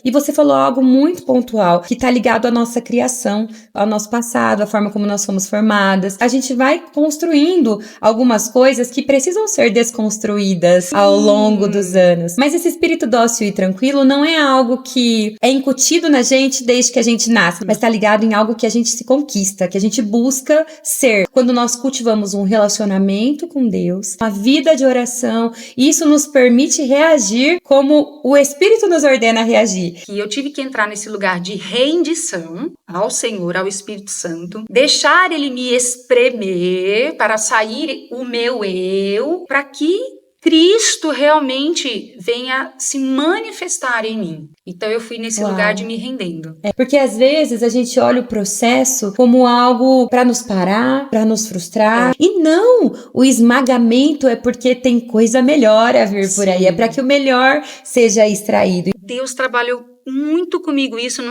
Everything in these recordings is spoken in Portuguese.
E você falou algo muito pontual, que está ligado à nossa criação, ao nosso passado, à forma como nós fomos formadas. A gente vai construindo algumas coisas que precisam ser desconstruídas ao longo dos anos. Mas esse espírito dócil e tranquilo não é algo que é incutido na gente desde que a gente nasce, mas está ligado em algo que a gente se conquista, que a gente busca ser. Quando nós cultivamos um relacionamento com Deus, uma vida de oração, isso nos permite reagir como o Espírito nos ordena a reagir. Que eu tive que entrar nesse lugar de rendição ao Senhor, ao Espírito Santo, deixar Ele me espremer para sair o meu eu, para que Cristo realmente venha se manifestar em mim. Então eu fui nesse lugar de me rendendo. Porque às vezes a gente olha o processo como algo para nos parar, para nos frustrar. E não, o esmagamento é porque tem coisa melhor a vir por aí. É para que o melhor seja extraído. Deus trabalhou muito comigo isso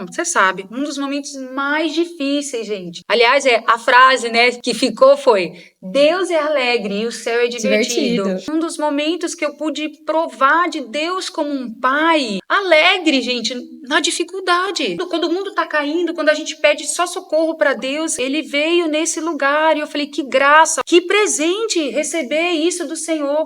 você sabe, um dos momentos mais difíceis, gente. Aliás, a frase, né, que ficou foi: Deus é alegre e o céu é divertido. Um dos momentos que eu pude provar de Deus como um pai alegre, gente, na dificuldade. Quando o mundo tá caindo, quando a gente pede só socorro para Deus, Ele veio nesse lugar e eu falei: que graça, que presente receber isso do Senhor.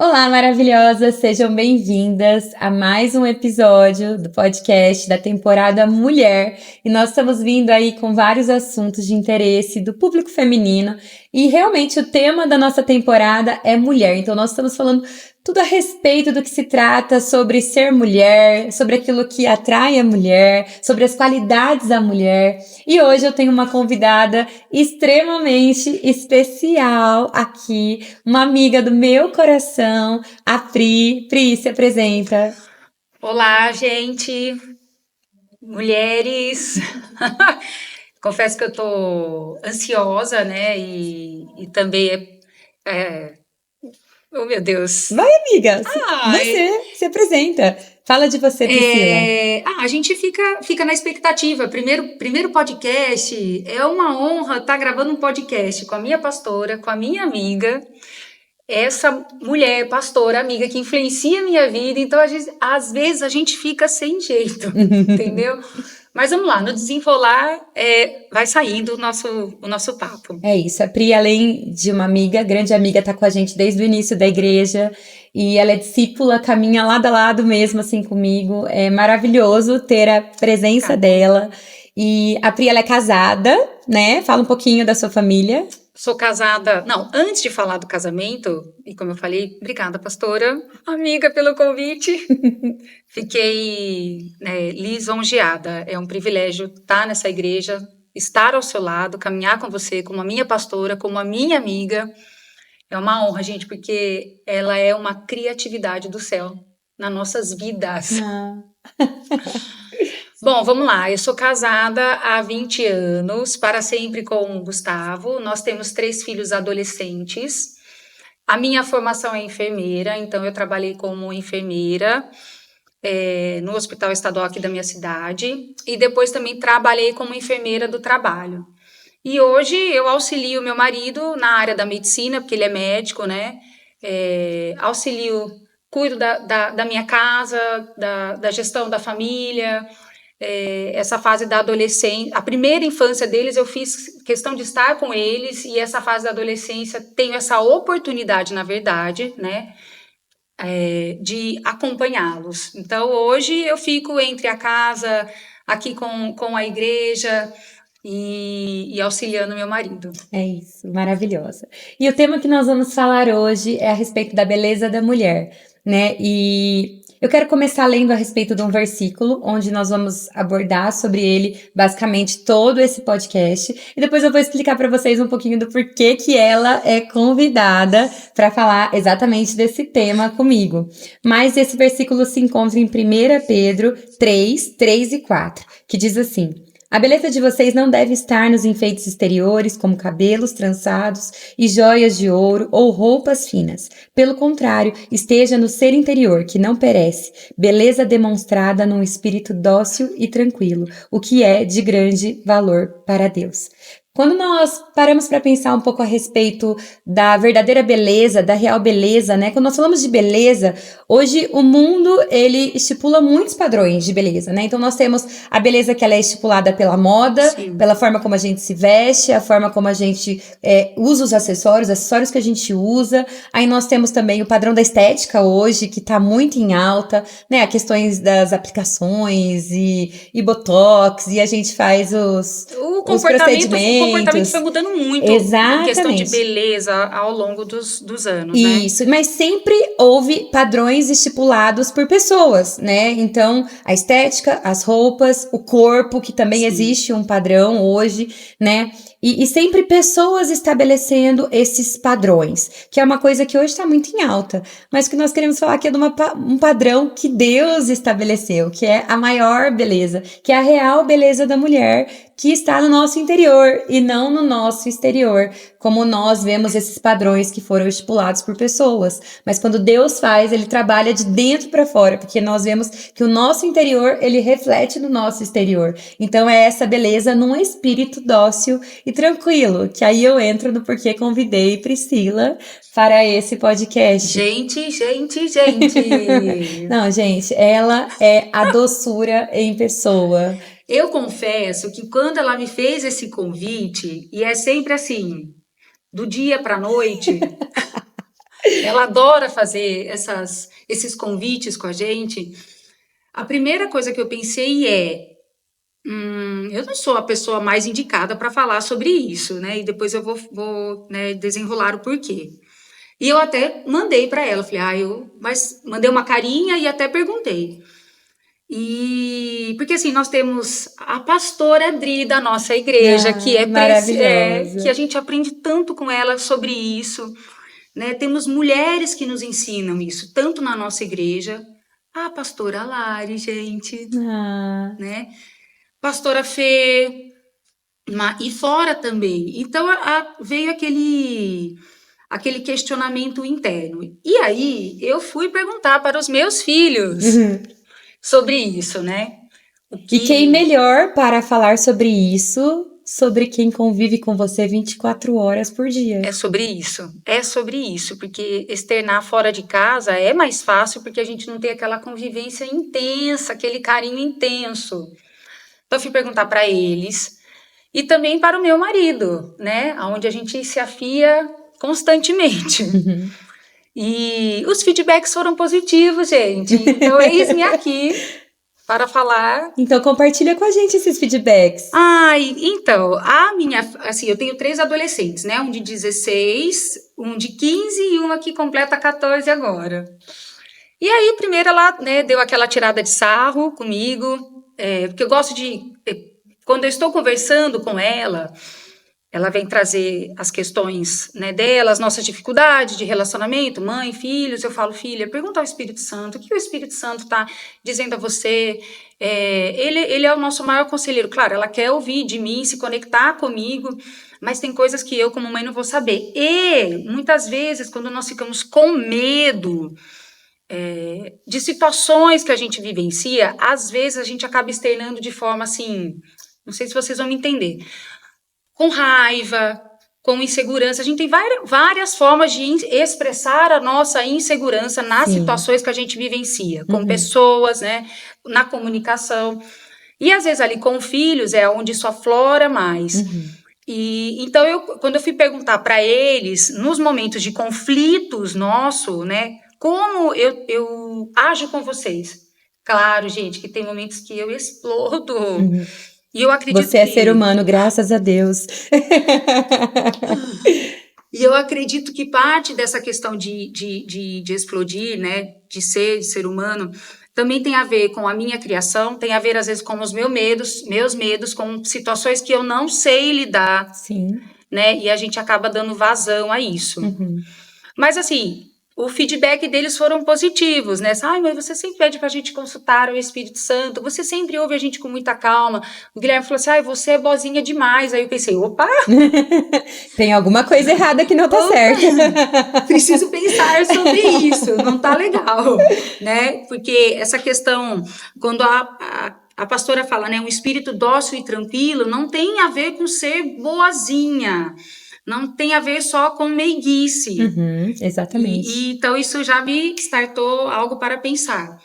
Olá, maravilhosas! Sejam bem-vindas a mais um episódio do podcast da temporada Mulher. E nós estamos vindo aí com vários assuntos de interesse do público feminino. E realmente o tema da nossa temporada é mulher. Então nós estamos falando tudo a respeito do que se trata sobre ser mulher, sobre aquilo que atrai a mulher, sobre as qualidades da mulher. E hoje eu tenho uma convidada extremamente especial aqui, uma amiga do meu coração, a Pri. Pri, se apresenta. Olá, gente, mulheres. Confesso que eu tô ansiosa, né? E também oh, meu Deus. Vai, amiga. Você se apresenta. Fala de você, Priscila. A gente fica na expectativa. Primeiro podcast. É uma honra estar gravando um podcast com a minha pastora, com a minha amiga. Essa mulher, pastora, amiga, que influencia a minha vida. Então, às vezes, a gente fica sem jeito, entendeu? Mas vamos lá, no desenrolar, vai saindo o nosso papo. É isso, a Pri, além de uma amiga, grande amiga, tá com a gente desde o início da igreja, e ela é discípula, caminha lado a lado mesmo, assim, comigo. É maravilhoso ter a presença dela. E a Pri, ela é casada, né? Fala um pouquinho da sua família. Sou casada... Não, antes de falar do casamento, e como eu falei, obrigada, pastora, amiga, pelo convite. Fiquei lisonjeada. É um privilégio estar nessa igreja, estar ao seu lado, caminhar com você, como a minha pastora, como a minha amiga. É uma honra, gente, porque ela é uma criatividade do céu nas nossas vidas. Bom, vamos lá. Eu sou casada há 20 anos, para sempre com o Gustavo. Nós temos 3 filhos adolescentes. A minha formação é enfermeira, então eu trabalhei como enfermeira no Hospital Estadual aqui da minha cidade. E depois também trabalhei como enfermeira do trabalho. E hoje eu auxilio meu marido na área da medicina, porque ele é médico, né? Cuido da minha casa, da gestão da família. Essa fase da adolescência, a primeira infância deles eu fiz questão de estar com eles, e essa fase da adolescência tenho essa oportunidade, na verdade, né, de acompanhá-los. Então hoje eu fico entre a casa, aqui com a igreja e auxiliando meu marido. É isso, maravilhosa. E o tema que nós vamos falar hoje é a respeito da beleza da mulher, né? E eu quero começar lendo a respeito de um versículo, onde nós vamos abordar sobre ele, basicamente, todo esse podcast. E depois eu vou explicar para vocês um pouquinho do porquê que ela é convidada para falar exatamente desse tema comigo. Mas esse versículo se encontra em 1 Pedro 3, 3 e 4, que diz assim: A beleza de vocês não deve estar nos enfeites exteriores, como cabelos trançados e joias de ouro ou roupas finas. Pelo contrário, esteja no ser interior, que não perece, beleza demonstrada num espírito dócil e tranquilo, o que é de grande valor para Deus. Quando nós paramos para pensar um pouco a respeito da verdadeira beleza, da real beleza, né? Quando nós falamos de beleza, hoje o mundo, ele estipula muitos padrões de beleza, né? Então nós temos a beleza que ela é estipulada pela moda, Sim. pela forma como a gente se veste, a forma como a gente usa os acessórios que a gente usa. Aí nós temos também o padrão da estética hoje, que tá muito em alta, né? Questões das aplicações e botox, e a gente faz os procedimentos. O comportamento foi mudando muito em questão de beleza ao longo dos anos, né? Isso, mas sempre houve padrões estipulados por pessoas, né? Então, a estética, as roupas, o corpo, que também existe um padrão hoje, né? E sempre pessoas estabelecendo esses padrões, que é uma coisa que hoje está muito em alta, mas que nós queremos falar que é de um padrão que Deus estabeleceu, que é a maior beleza, que é a real beleza da mulher, que está no nosso interior e não no nosso exterior, como nós vemos esses padrões que foram estipulados por pessoas. Mas quando Deus faz, ele trabalha de dentro para fora, porque nós vemos que o nosso interior, ele reflete no nosso exterior. Então é essa beleza num espírito dócil e tranquilo, que aí eu entro no porquê convidei Priscila para esse podcast. Gente. Não, gente, ela é a doçura em pessoa. Eu confesso que quando ela me fez esse convite, e é sempre assim, do dia para a noite, ela adora fazer esses convites com a gente. A primeira coisa que eu pensei eu não sou a pessoa mais indicada para falar sobre isso, né? E depois eu vou né, desenrolar o porquê. E eu até mandei para ela, falei, mas mandei uma carinha e até perguntei. Porque assim, nós temos a pastora Adri da nossa igreja, que é maravilhosa, que a gente aprende tanto com ela sobre isso, né? Temos mulheres que nos ensinam isso, tanto na nossa igreja, a pastora Lari, gente, né? Pastora Fê, e fora também. Então veio aquele questionamento interno. E aí eu fui perguntar para os meus filhos sobre isso, né? E quem melhor para falar sobre isso, sobre quem convive com você 24 horas por dia. É sobre isso, porque externar fora de casa é mais fácil porque a gente não tem aquela convivência intensa, aquele carinho intenso. Então eu fui perguntar para eles e também para o meu marido, né? Onde a gente se afia constantemente. E os feedbacks foram positivos, gente. Então, eis-me aqui para falar. Então, compartilha com a gente esses feedbacks. Então, eu tenho 3 adolescentes, né? Um de 16, um de 15 e uma que completa 14 agora. E aí, primeiro ela, né, deu aquela tirada de sarro comigo, porque eu gosto quando eu estou conversando com ela vem trazer as questões, né, dela, as nossas dificuldades de relacionamento, mãe, filhos. Eu falo, filha, pergunta ao Espírito Santo, o que o Espírito Santo está dizendo a você? Ele é o nosso maior conselheiro. Claro, ela quer ouvir de mim, se conectar comigo, mas tem coisas que eu, como mãe, não vou saber. E, muitas vezes, quando nós ficamos com medo de situações que a gente vivencia, às vezes a gente acaba externando de forma assim, não sei se vocês vão me entender, com raiva, com insegurança. A gente tem várias formas de expressar a nossa insegurança nas situações que a gente vivencia, com pessoas, né, na comunicação. E às vezes ali com filhos é onde isso aflora mais. E então quando eu fui perguntar para eles, nos momentos de conflitos nosso, né, como eu ajo com vocês? Claro, gente, que tem momentos que eu explodo. E eu acredito Você é ser humano, graças a Deus. E eu acredito que parte dessa questão de explodir, né, de ser humano, também tem a ver com a minha criação, tem a ver, às vezes, com os meus medos, com situações que eu não sei lidar. Sim. Né, e a gente acaba dando vazão a isso. Mas, assim, o feedback deles foram positivos, né? Ai, mas você sempre pede pra gente consultar o Espírito Santo, você sempre ouve a gente com muita calma. O Guilherme falou assim, ai, você é boazinha demais. Aí eu pensei, opa! Tem alguma coisa errada que não tá certa. Preciso pensar sobre isso, não tá legal, né? Porque essa questão, quando a pastora fala, né, um espírito dócil e tranquilo, não tem a ver com ser boazinha, não tem a ver só com meiguice. Exatamente. Então, isso já me startou algo para pensar.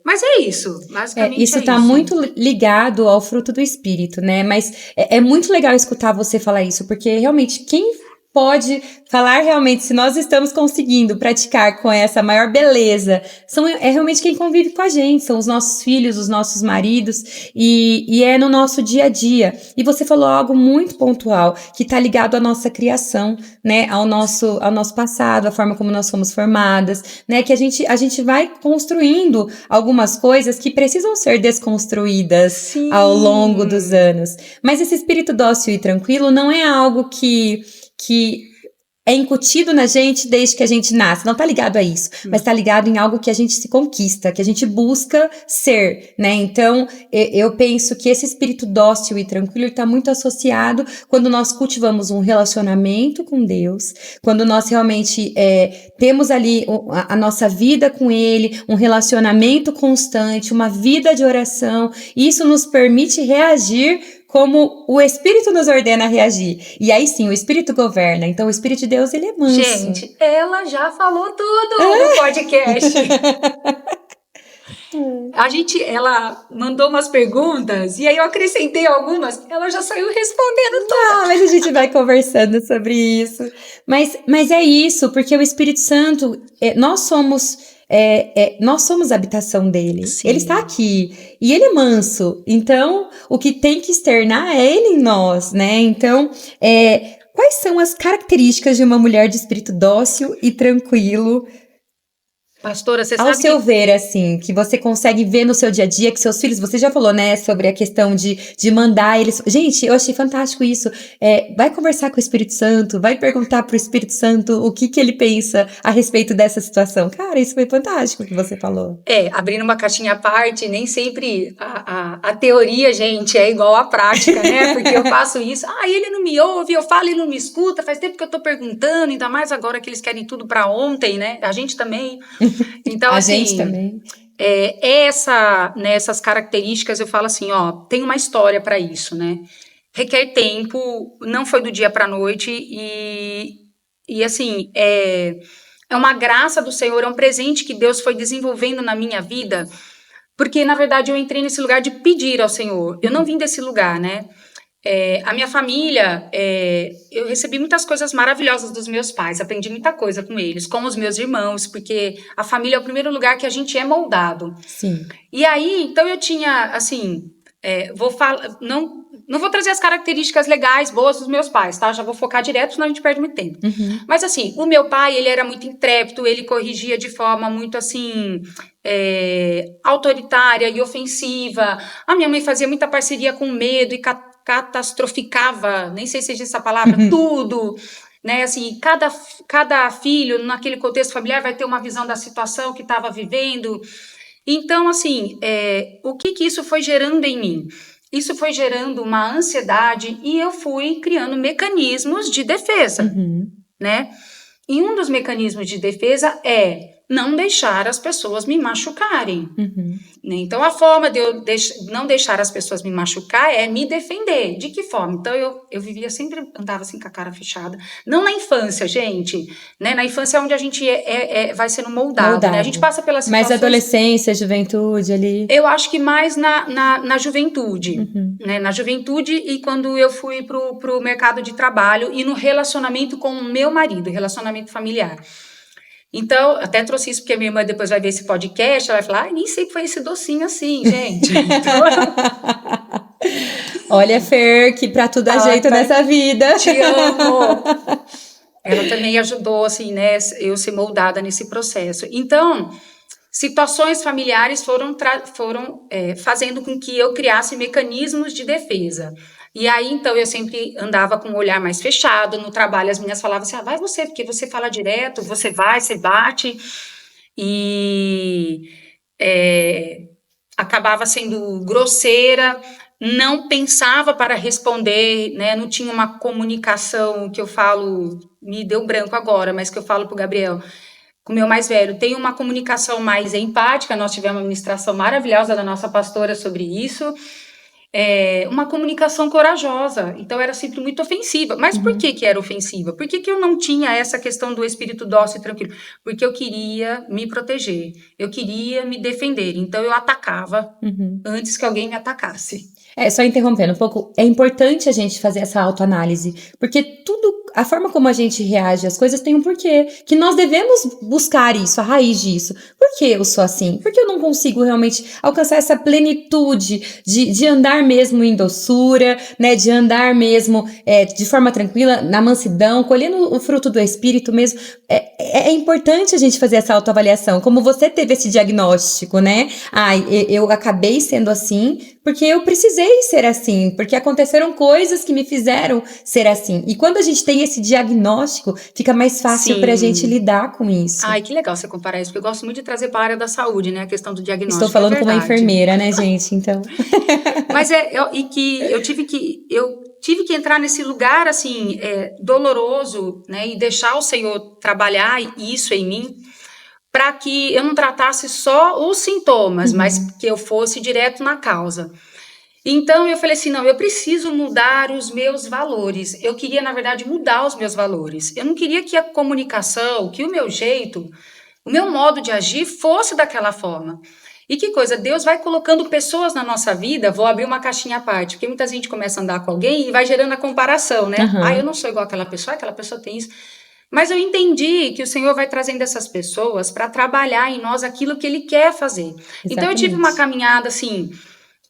Mas é isso, basicamente isso tá muito ligado ao fruto do Espírito, né? Mas é muito legal escutar você falar isso, porque realmente quem pode falar realmente se nós estamos conseguindo praticar com essa maior beleza é realmente quem convive com a gente, são os nossos filhos, os nossos maridos, e é no nosso dia a dia. E você falou algo muito pontual, que tá ligado à nossa criação, né, ao nosso passado, a forma como nós fomos formadas, né, que a gente vai construindo algumas coisas que precisam ser desconstruídas Sim. Ao longo dos anos. Mas esse espírito dócil e tranquilo não é algo que é incutido na gente desde que a gente nasce. Não tá ligado a isso, mas tá ligado em algo que a gente se conquista, que a gente busca ser, né? Então, eu penso que esse espírito dócil e tranquilo está muito associado quando nós cultivamos um relacionamento com Deus, quando nós realmente temos ali a nossa vida com Ele, um relacionamento constante, uma vida de oração. Isso nos permite reagir como o Espírito nos ordena a reagir. E aí sim, o Espírito governa. Então, o Espírito de Deus, ele é manso. Gente, ela já falou tudo no podcast. Ela mandou umas perguntas, e aí eu acrescentei algumas, ela já saiu respondendo todas. Mas a gente vai conversando sobre isso. Mas é isso, porque o Espírito Santo, nós somos a habitação dele. Sim. Ele está aqui. E ele é manso. Então, o que tem que externar é ele em nós, né? Então, quais são as características de uma mulher de espírito dócil e tranquilo? Pastora, você sabe Ao seu ver, assim, que você consegue ver no seu dia a dia, que seus filhos, você já falou, né, sobre a questão de mandar eles... Gente, eu achei fantástico isso. Vai conversar com o Espírito Santo, vai perguntar pro Espírito Santo o que ele pensa a respeito dessa situação. Cara, isso foi fantástico que você falou. Abrindo uma caixinha à parte, nem sempre a teoria, gente, é igual à prática, né? Porque eu faço isso, ele não me ouve, eu falo e ele não me escuta, faz tempo que eu tô perguntando, ainda mais agora que eles querem tudo pra ontem, né? A gente também. Então, a assim, gente também. Essas características, eu falo assim, tem uma história para isso, né? Requer tempo, não foi do dia para a noite e assim, é uma graça do Senhor, é um presente que Deus foi desenvolvendo na minha vida, porque, na verdade, eu entrei nesse lugar de pedir ao Senhor. Eu não vim desse lugar, né? A minha família, eu recebi muitas coisas maravilhosas dos meus pais, aprendi muita coisa com eles, com os meus irmãos, porque a família é o primeiro lugar que a gente é moldado. Sim. E aí, então eu tinha, assim, não vou trazer as características legais, boas dos meus pais, tá? Já vou focar direto, senão a gente perde muito tempo. Uhum. Mas assim, o meu pai, ele era muito intrépido, ele corrigia de forma muito, assim, autoritária e ofensiva. A minha mãe fazia muita parceria com medo e catastroficava, nem sei se existe essa palavra, tudo, né, assim, cada filho naquele contexto familiar vai ter uma visão da situação que estava vivendo. Então, assim, o que isso foi gerando em mim? Isso foi gerando uma ansiedade e eu fui criando mecanismos de defesa, né? E um dos mecanismos de defesa é não deixar as pessoas me machucarem. Então, a forma de eu não deixar as pessoas me machucar é me defender. De que forma? Então, eu vivia sempre, andava assim com a cara fechada. Não na infância, gente. Né? Na infância é onde a gente vai sendo moldado. Né? A gente passa pelas situações... Mais adolescência, juventude ali. Eu acho que mais na juventude. Né? Na juventude e quando eu fui pro mercado de trabalho e no relacionamento com o meu marido, relacionamento familiar. Então, até trouxe isso porque a minha irmã depois vai ver esse podcast, ela vai falar, nem sei que foi esse docinho assim, gente. Então, olha, Fer, que pra tudo há jeito nessa vida. Te amo. Ela também ajudou, assim, né, eu ser moldada nesse processo. Então, situações familiares foram fazendo com que eu criasse mecanismos de defesa. E aí, então, eu sempre andava com o olhar mais fechado. No trabalho, as meninas falavam assim, vai você, porque você fala direto, você vai, você bate. E acabava sendo grosseira, não pensava para responder, né? Não tinha uma comunicação que eu falo, me deu branco agora, mas que eu falo para o Gabriel, com o meu mais velho, tem uma comunicação mais empática. Nós tivemos uma ministração maravilhosa da nossa pastora sobre isso. Uma comunicação corajosa, então era sempre muito ofensiva. Mas por que era ofensiva? Por que eu não tinha essa questão do espírito dócil e tranquilo? Porque eu queria me proteger, eu queria me defender, então eu atacava antes que alguém me atacasse. Só interrompendo um pouco, é importante a gente fazer essa autoanálise, porque a forma como a gente reage às coisas tem um porquê, que nós devemos buscar isso, a raiz disso. Por que eu sou assim? Por que eu não consigo realmente alcançar essa plenitude de andar mesmo em doçura, né, de andar mesmo de forma tranquila, na mansidão, colhendo o fruto do Espírito mesmo? É importante a gente fazer essa autoavaliação, como você teve esse diagnóstico, né? Eu acabei sendo assim, porque eu precisei ser assim, porque aconteceram coisas que me fizeram ser assim. E quando a gente tem esse diagnóstico, fica mais fácil pra gente lidar com isso. Ai, que legal você comparar isso, porque eu gosto muito de trazer para a área da saúde, né, a questão do diagnóstico. Estou falando como uma enfermeira, né, gente, então. Mas eu tive que entrar nesse lugar, assim, doloroso, né, e deixar o Senhor trabalhar isso em mim, para que eu não tratasse só os sintomas, mas que eu fosse direto na causa. Então, eu falei assim, não, eu preciso mudar os meus valores. Eu queria, na verdade, mudar os meus valores. Eu não queria que a comunicação, que o meu jeito, o meu modo de agir fosse daquela forma. E que coisa, Deus vai colocando pessoas na nossa vida, vou abrir uma caixinha à parte, porque muita gente começa a andar com alguém e vai gerando a comparação, né? Eu não sou igual aquela pessoa tem isso. Mas eu entendi que o Senhor vai trazendo essas pessoas para trabalhar em nós aquilo que Ele quer fazer. Exatamente. Então eu tive uma caminhada assim,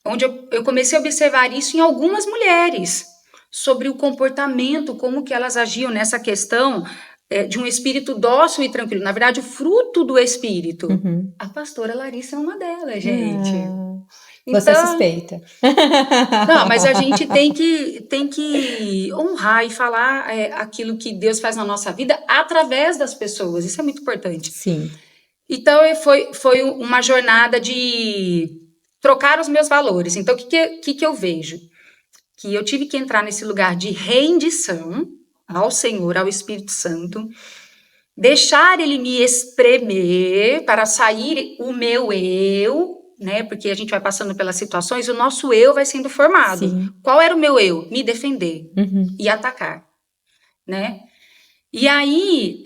onde eu comecei a observar isso em algumas mulheres, sobre o comportamento, como que elas agiam nessa questão de um espírito dócil e tranquilo. Na verdade, o fruto do espírito. A pastora Larissa é uma delas, gente. Você é suspeita. Não, mas a gente tem que honrar e falar aquilo que Deus faz na nossa vida através das pessoas. Isso é muito importante. Sim. Então, foi uma jornada de trocar os meus valores. Então, o que eu vejo? Que eu tive que entrar nesse lugar de rendição ao Senhor, ao Espírito Santo, deixar Ele me espremer para sair o meu eu, né? Porque a gente vai passando pelas situações, o nosso eu vai sendo formado. Sim. Qual era o meu eu? Me defender e atacar, né? E aí,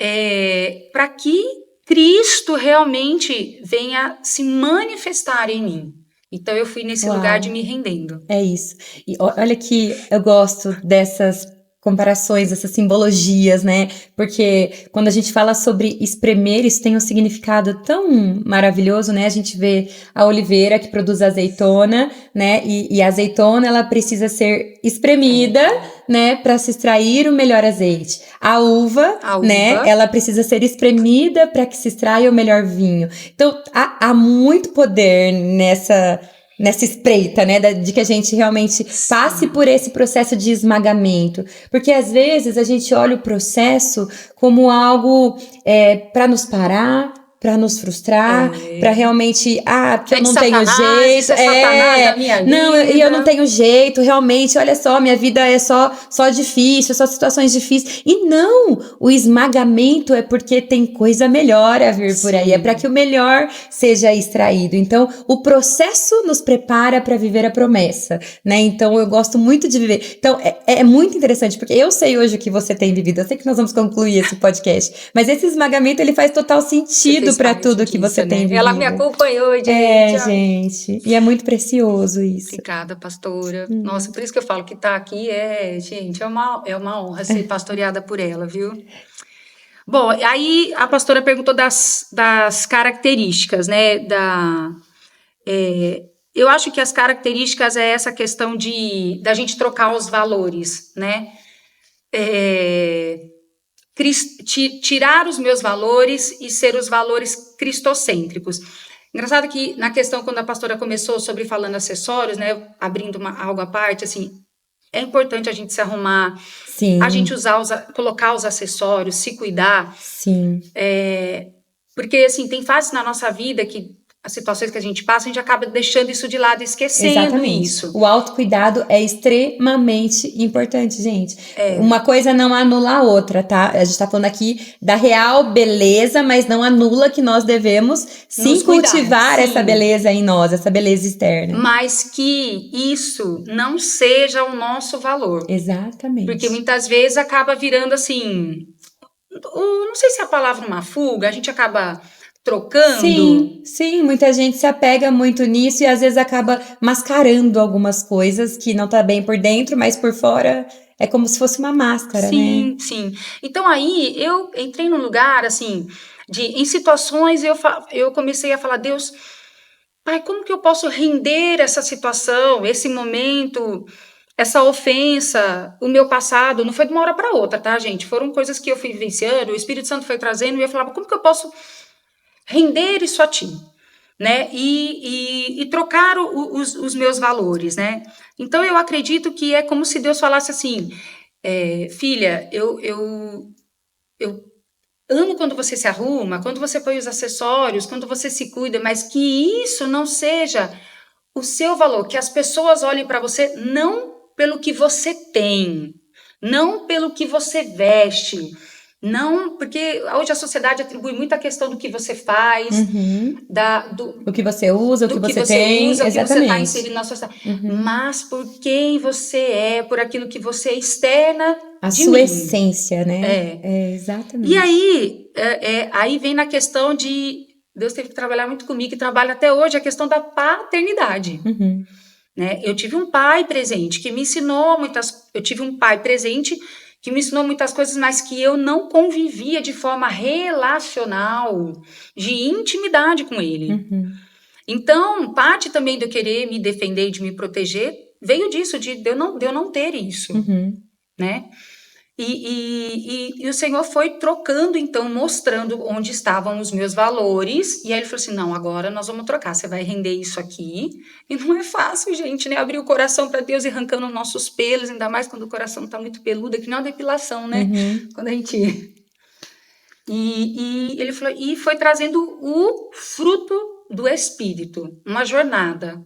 para que Cristo realmente venha se manifestar em mim. Então, eu fui nesse lugar de me rendendo. É isso. E olha que eu gosto dessas comparações, essas simbologias, né? Porque quando a gente fala sobre espremer, isso tem um significado tão maravilhoso, né? A gente vê a oliveira que produz azeitona, né? E a azeitona, ela precisa ser espremida, né? Para se extrair o melhor azeite. A uva, né? Ela precisa ser espremida para que se extraia o melhor vinho. Então, há muito poder nessa espreita, né, de que a gente realmente passe por esse processo de esmagamento, porque às vezes a gente olha o processo como algo para nos parar, para nos frustrar, para realmente, porque eu não tenho jeito, isso é Satanás da minha vida. Não, eu não tenho jeito, realmente, olha só, minha vida é só difícil, só situações difíceis. E não, o esmagamento é porque tem coisa melhor a vir por aí, é para que o melhor seja extraído. Então, o processo nos prepara para viver a promessa, né? Então, eu gosto muito de viver. Então, é muito interessante, porque eu sei hoje o que você tem vivido, eu sei que nós vamos concluir esse podcast, mas esse esmagamento, ele faz total sentido para tudo que você tem vivido. Ela me acompanhou, gente. Gente. E é muito precioso isso. Obrigada, pastora. Nossa, por isso que eu falo que tá aqui gente, é uma honra ser pastoreada por ela, viu? Bom, aí a pastora perguntou das características, né? Eu acho que as características é essa questão da gente trocar os valores, né? Tirar os meus valores e ser os valores cristocêntricos. Engraçado que na questão, quando a pastora começou sobre falando acessórios, né, abrindo algo à parte, assim, É importante a gente se arrumar, Sim. a gente colocar os acessórios, se cuidar. Sim. Porque, assim, tem fases na nossa vida que as situações que a gente passa, a gente acaba deixando isso de lado, esquecendo Exatamente. isso. O autocuidado é extremamente importante, gente. É. Uma coisa não anula a outra, tá? A gente tá falando aqui da real beleza, mas não anula que nós devemos sim cultivar essa beleza em nós, essa beleza externa. Mas que isso não seja o nosso valor. Exatamente. Porque muitas vezes acaba virando assim, não sei se é a palavra uma fuga, a gente acaba trocando. Sim, muita gente se apega muito nisso e às vezes acaba mascarando algumas coisas que não tá bem por dentro, mas por fora é como se fosse uma máscara, né? Sim. Então aí eu entrei num lugar assim, em situações eu comecei a falar, Deus, Pai, como que eu posso render essa situação, esse momento, essa ofensa, o meu passado? Não foi de uma hora para outra, tá, gente? Foram coisas que eu fui vivenciando, o Espírito Santo foi trazendo e eu falava, como que eu posso render isso a ti, né? E trocar os meus valores, né? Então eu acredito que é como se Deus falasse assim, filha, eu amo quando você se arruma, quando você põe os acessórios, quando você se cuida, mas que isso não seja o seu valor, que as pessoas olhem para você não pelo que você tem, não pelo que você veste, não, porque hoje a sociedade atribui muita questão do que você faz, o que você usa, o que você tem, usa, exatamente. O que você está inserido na sociedade, mas por quem você é, por aquilo que você externa a de sua mim. essência, né? Exatamente. E aí, aí vem na questão de Deus teve que trabalhar muito comigo e trabalha até hoje a questão da paternidade. Né? Eu tive um pai presente que me ensinou muitas coisas, mas que eu não convivia de forma relacional, de intimidade com ele. Então, parte também de eu querer me defender e de me proteger veio disso, de eu não ter isso, né? E o Senhor foi trocando, então, mostrando onde estavam os meus valores. E aí ele falou assim, não, agora nós vamos trocar. Você vai render isso aqui. E não é fácil, gente, né? Abrir o coração para Deus e arrancando nossos pelos, ainda mais quando o coração está muito peludo, é que nem uma depilação, né? Quando a gente... E ele falou, e foi trazendo o fruto do Espírito, uma jornada.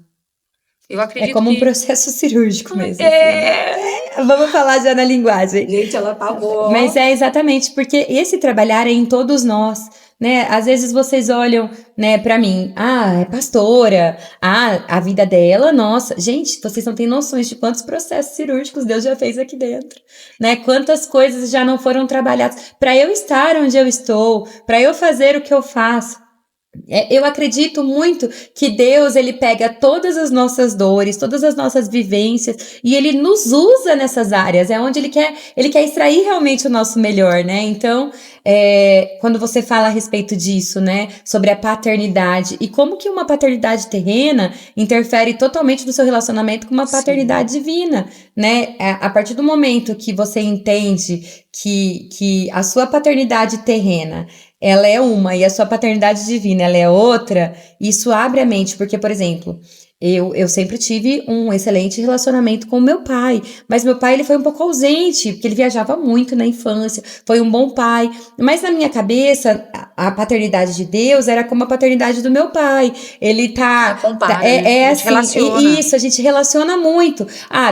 Eu acredito é como um processo cirúrgico mesmo. Assim. Vamos falar já na linguagem. Gente, ela tá boa. Mas é exatamente porque esse trabalhar é em todos nós, né? Às vezes vocês olham, né, pra mim, é pastora, a vida dela, nossa. Gente, vocês não têm noções de quantos processos cirúrgicos Deus já fez aqui dentro, né? Quantas coisas já não foram trabalhadas para eu estar onde eu estou, para eu fazer o que eu faço. Eu acredito muito que Deus, ele pega todas as nossas dores, todas as nossas vivências e ele nos usa nessas áreas, é onde ele quer extrair realmente o nosso melhor, né? Então, quando você fala a respeito disso, né, sobre a paternidade e como que uma paternidade terrena interfere totalmente no seu relacionamento com uma paternidade divina, né? A partir do momento que você entende que a sua paternidade terrena ela é uma e a sua paternidade divina ela é outra, isso abre a mente, porque, por exemplo, eu sempre tive um excelente relacionamento com o meu pai, mas meu pai ele foi um pouco ausente, porque ele viajava muito na infância, foi um bom pai, mas na minha cabeça, a paternidade de Deus era como a paternidade do meu pai, ele tá... compara, né? Assim, isso, a gente relaciona muito.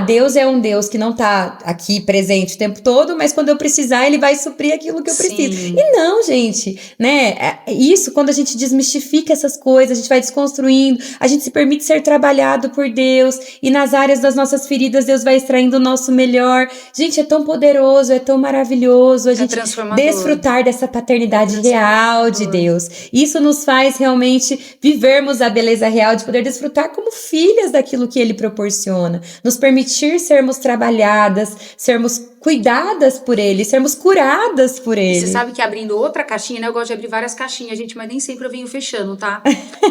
Deus é um Deus que não tá aqui presente o tempo todo, mas quando eu precisar, ele vai suprir aquilo que eu preciso. E não, gente, né? Isso, quando a gente desmistifica essas coisas, a gente vai desconstruindo, a gente se permite ser trabalhado por Deus, e nas áreas das nossas feridas, Deus vai extraindo o nosso melhor. Gente, é tão poderoso, é tão maravilhoso a gente desfrutar dessa paternidade real de Deus. Isso nos faz realmente vivermos a beleza real de poder desfrutar como filhas daquilo que Ele proporciona. Nos permitir sermos trabalhadas, sermos cuidadas por Ele, sermos curadas por Ele. E você sabe que abrindo outra caixinha, né? Eu gosto de abrir várias caixinhas, gente, mas nem sempre eu venho fechando, tá?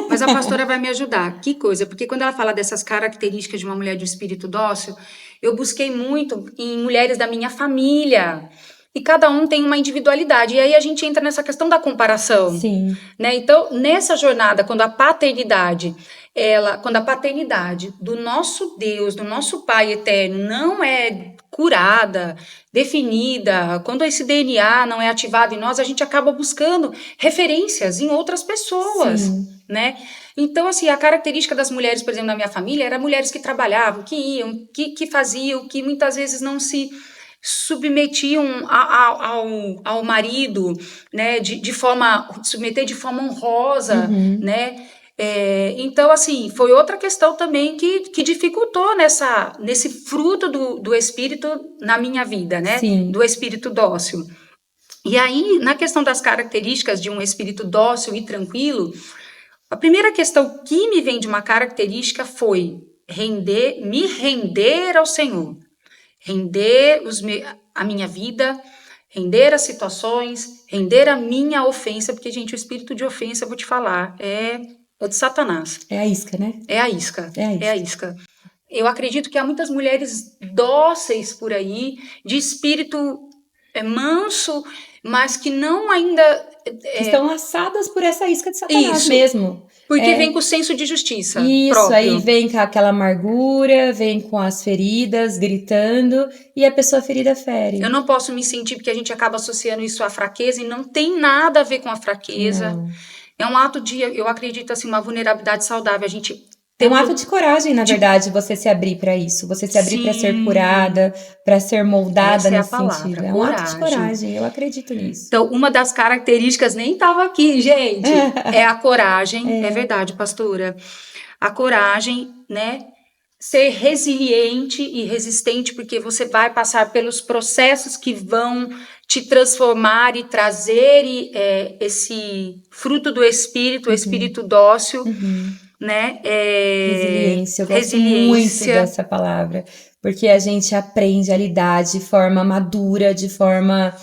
Mas a pastora vai me ajudar. Que coisa, porque quando ela fala dessas características de uma mulher de espírito dócil, eu busquei muito em mulheres da minha família. E cada um tem uma individualidade. E aí a gente entra nessa questão da comparação. Sim. Né? Então, nessa jornada, quando a paternidade quando a paternidade do nosso Deus, do nosso Pai eterno, não é curada, definida, quando esse DNA não é ativado em nós, a gente acaba buscando referências em outras pessoas, Sim. né? Então, assim, a característica das mulheres, por exemplo, na minha família, era mulheres que trabalhavam, que iam, que faziam, que muitas vezes não se submetiam ao marido, né, submeter de forma honrosa, né? Então, assim, foi outra questão também que dificultou nesse fruto do Espírito na minha vida, né? Sim. Do Espírito dócil. E aí, na questão das características de um espírito dócil e tranquilo, a primeira questão que me vem de uma característica foi me render ao Senhor, render a minha vida, render as situações, render a minha ofensa, porque, gente, o espírito de ofensa, eu vou te falar, é de Satanás. É a isca, né? É a isca. É a isca. Eu acredito que há muitas mulheres dóceis por aí, de espírito manso, mas que não ainda... que estão laçadas por essa isca de Satanás mesmo. Porque vem com o senso de justiça próprio. Aí vem com aquela amargura, vem com as feridas, gritando, e a pessoa ferida fere. Eu não posso me sentir, porque a gente acaba associando isso à fraqueza, e não tem nada a ver com a fraqueza. Não. É um ato de, eu acredito, assim, uma vulnerabilidade saudável. A gente... É um ato de coragem, na verdade, você se abrir para isso. Você se abrir para ser curada, para ser moldada nesse sentido. É um ato de coragem, eu acredito nisso. Então, uma das características, nem estava aqui, gente, é a coragem. É verdade, pastora. A coragem, né? Ser resiliente e resistente, porque você vai passar pelos processos que vão te transformar e trazer esse fruto do Espírito, o Espírito dócil, né? Resiliência, eu gosto muito dessa palavra, porque a gente aprende a lidar de forma madura, de forma...